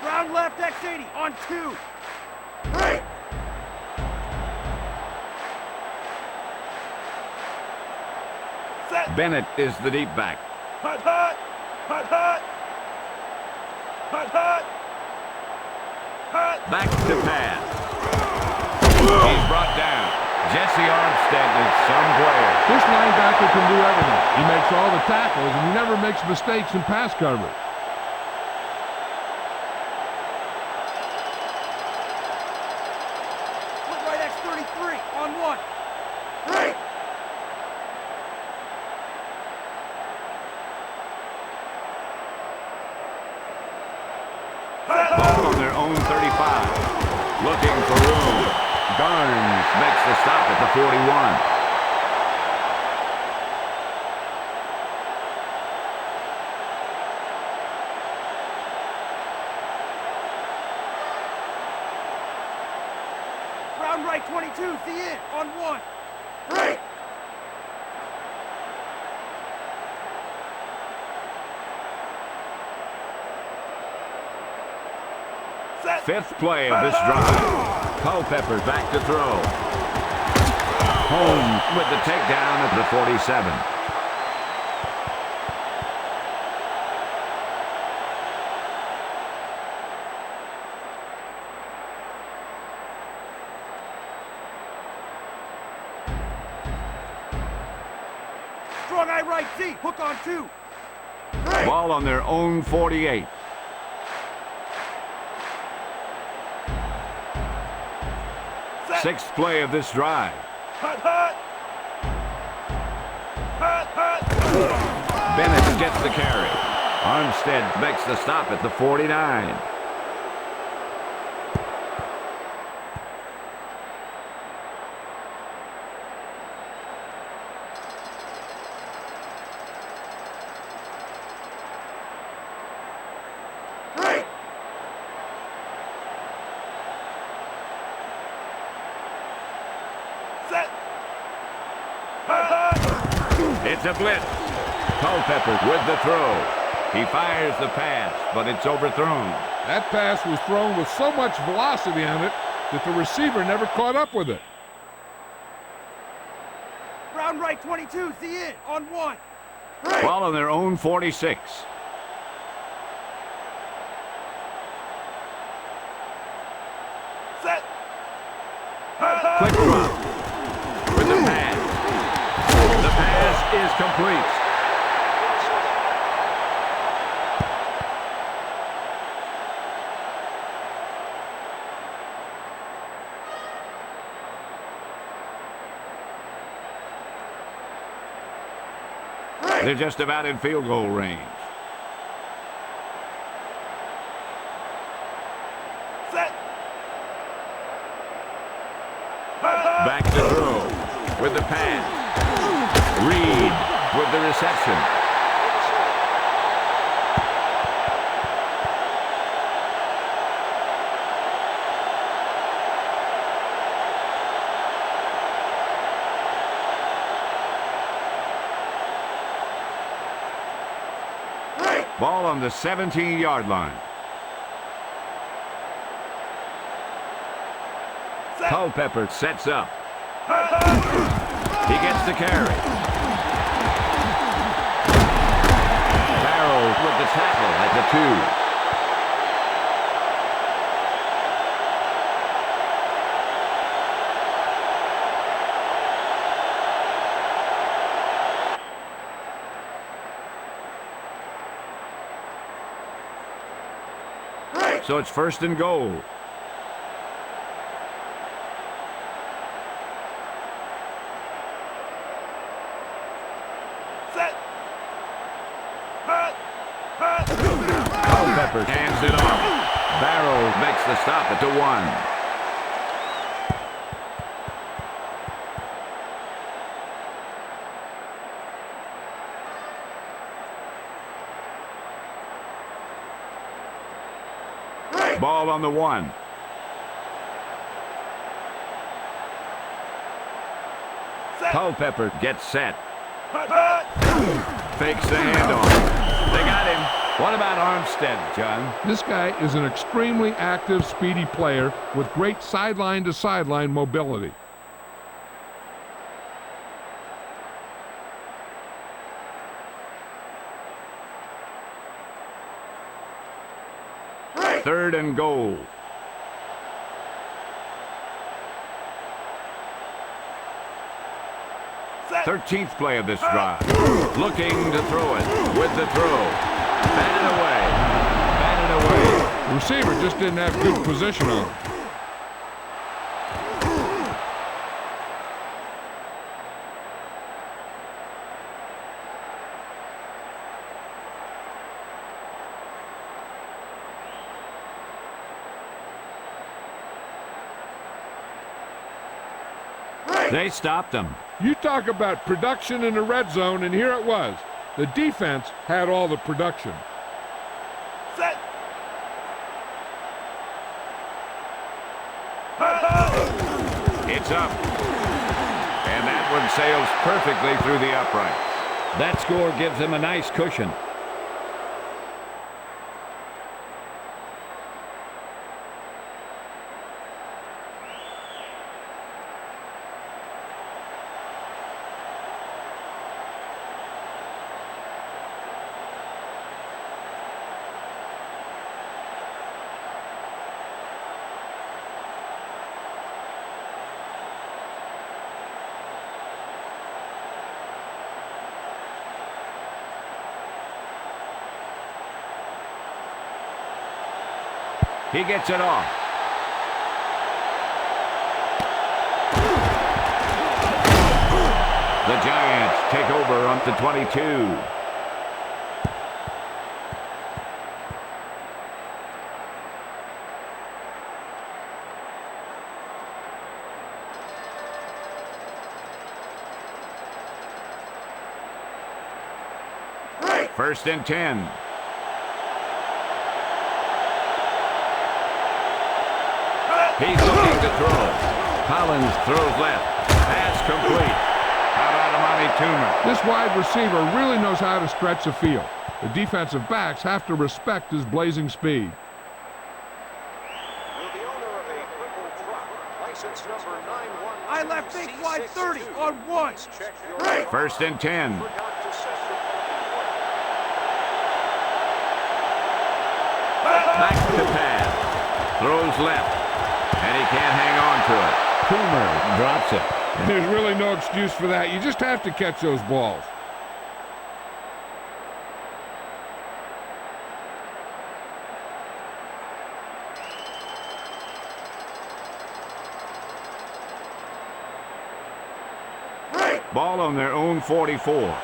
Round left X80 on 2. Break. Set. Bennett is the deep back. Hut, hut. Hut, hut. Hut, hut. Hut. Back to pass. He's brought down. Jesse Armstead is some player. This linebacker can do everything. He makes all the tackles, and he never makes mistakes in pass coverage. Ball on their own 35. Looking for room. Garnes makes the stop at the 41. Round right 22, the end, on 1. Break! Set. Fifth play of this drive. Culpepper back to throw. Home with the takedown at the 47. Strong eye right, Z, hook on 2. Ball on their own 48. Set. Sixth play of this drive. Hut, hut. Hut, hut. Bennett gets the carry. Armstead makes the stop at the 49. Break! Set. Hut, hut. It's a blitz. Culpepper with the throw. He fires the pass, but it's overthrown. That pass was thrown with so much velocity on it that the receiver never caught up with it. Round right 22, the end, on 1. Ball on their own 46. Set. Hut, hut. Quick drop with the pass. The pass is complete. They're just about in field goal range. Set. Hut, hut. Back to throw with the pass. Reed with the reception. Ball on the 17-yard line. Set. Culpepper sets up. Hut, hut. He gets the carry. Barrow with the tackle at the 2. So it's first and goal. Set. Hut, hut. Culpepper hands it off. Barrow makes the stop at the 1. Ball on the 1. Set. Culpepper gets set. Hut, hut. Fakes the handoff. They got him. What about Armstead, John? This guy is an extremely active, speedy player with great sideline-to-sideline mobility. Third and goal. Set. 13th play of this drive. Looking to throw it with the throw. Batted away. Batted away. The receiver just didn't have good position on him. They stopped them. You talk about production in the red zone, and here it was. The defense had all the production. Set. It's up. And that one sails perfectly through the uprights. That score gives them a nice cushion. He gets it off. The Giants take over on the 22. First and 10. He's looking to throw. Collins throws left. Pass complete. How about Amani Toomer? This wide receiver really knows how to stretch the field. The defensive backs have to respect his blazing speed. Will the owner of a purple truck, license number 91. I left big wide 30 on 1. Check your First and 10. Forgot to set your Back to pass. Throws left. And he can't hang on to it. Toomer drops it. There's really no excuse for that. You just have to catch those balls. Ball on their own 44.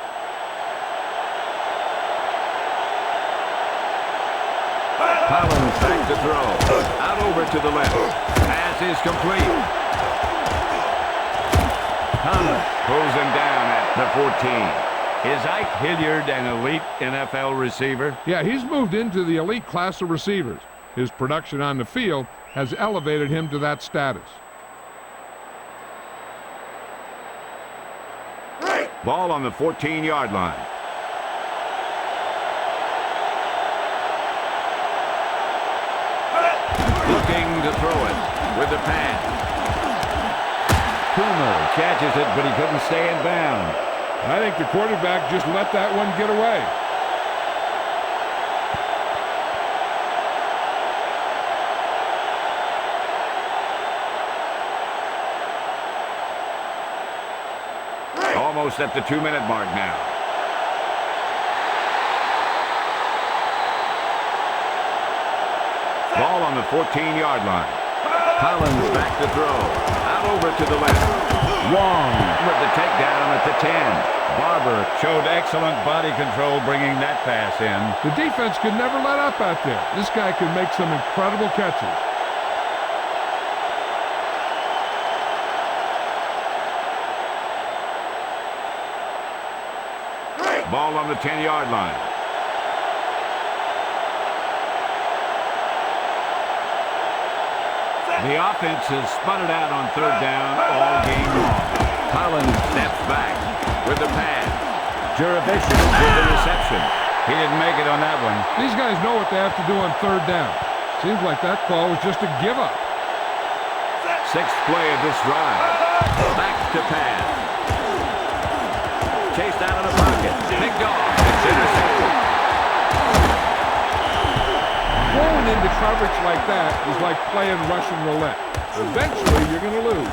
Collins back to throw. Out over to the left. Pass is complete. Thomas pulls him down at the 14. Is Ike Hilliard an elite NFL receiver? Yeah, he's moved into the elite class of receivers. His production on the field has elevated him to that status. Ball on the 14-yard line. Looking to throw it with the pass. Toomer catches it, but he couldn't stay in bounds. I think the quarterback just let that one get away. Almost at the 2-minute mark now. Ball on the 14-yard line. Collins back to throw. Out over to the left. Wong with the takedown at the 10. Barber showed excellent body control bringing that pass in. The defense could never let up out there. This guy could make some incredible catches. Ball on the 10-yard line. The offense has spun it out on third down all game long. Collins steps back with the pass. Jurevicius with the reception. He didn't make it on that one. These guys know what they have to do on third down. Seems like that call was just a give up. Sixth play of this drive. Back to pass. Chased out of the pocket. Big dog. It's intercepted. Going into coverage like that is like playing Russian roulette. Eventually, you're going to lose.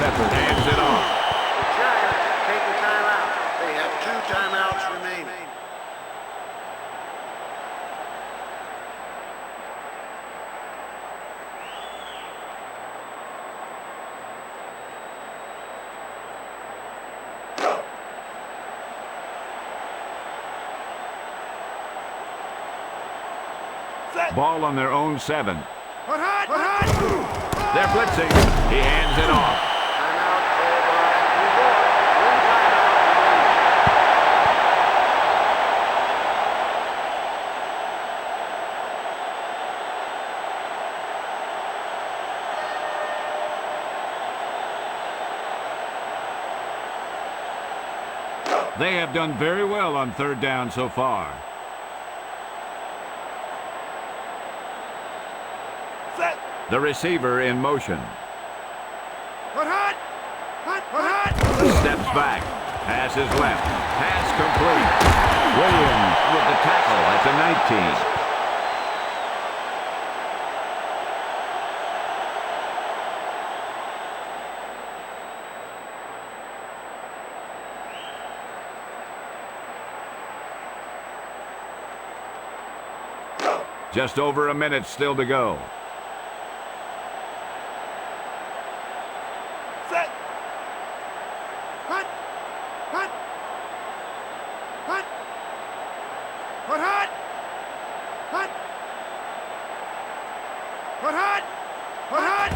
effort. Hands it off. The Giants take the timeout. They have 2 timeouts remaining. Ball on their own 7. Hot! They're blitzing. He hands it off. Timeout called by New York. 1 timeout remaining. They have done very well on 3rd down so far. Set! The receiver in motion. Hot! Steps back. Pass is left. Pass complete. Williams with the tackle at the 19. Just over a minute still to go. Set! Hot! Hot! Hot! Hot! Hot! Hot! Hot! Hot! Hot!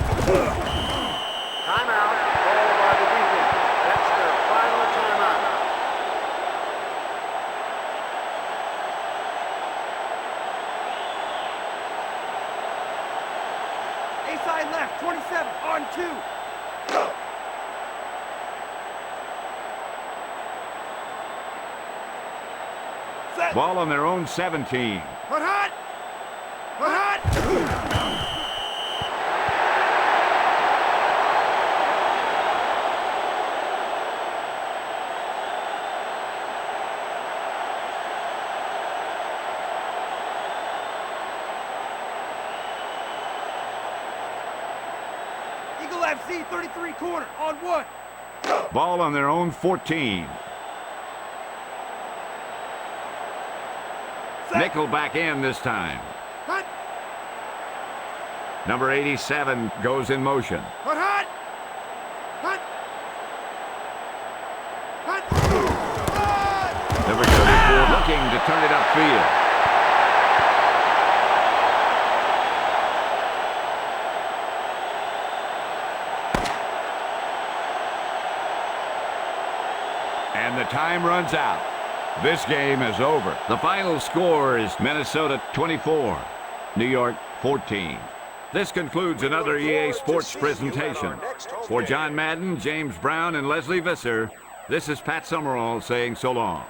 Timeout called by the defense. That's their final timeout. A-side left, 27, on 2. Set! Ball on their own 17. Hot! Hot! Eagle FC 33 corner on 1. Ball on their own 14. Set. Nickel back in this time. Hot! Number 87 goes in motion. Hot! Hot! Hot! Hot! Hot! Number 34 looking to turn it upfield. And the time runs out. This game is over. The final score is Minnesota 24, New York 14. This concludes another EA Sports presentation. For John Madden, James Brown, and Leslie Visser, this is Pat Summerall saying so long.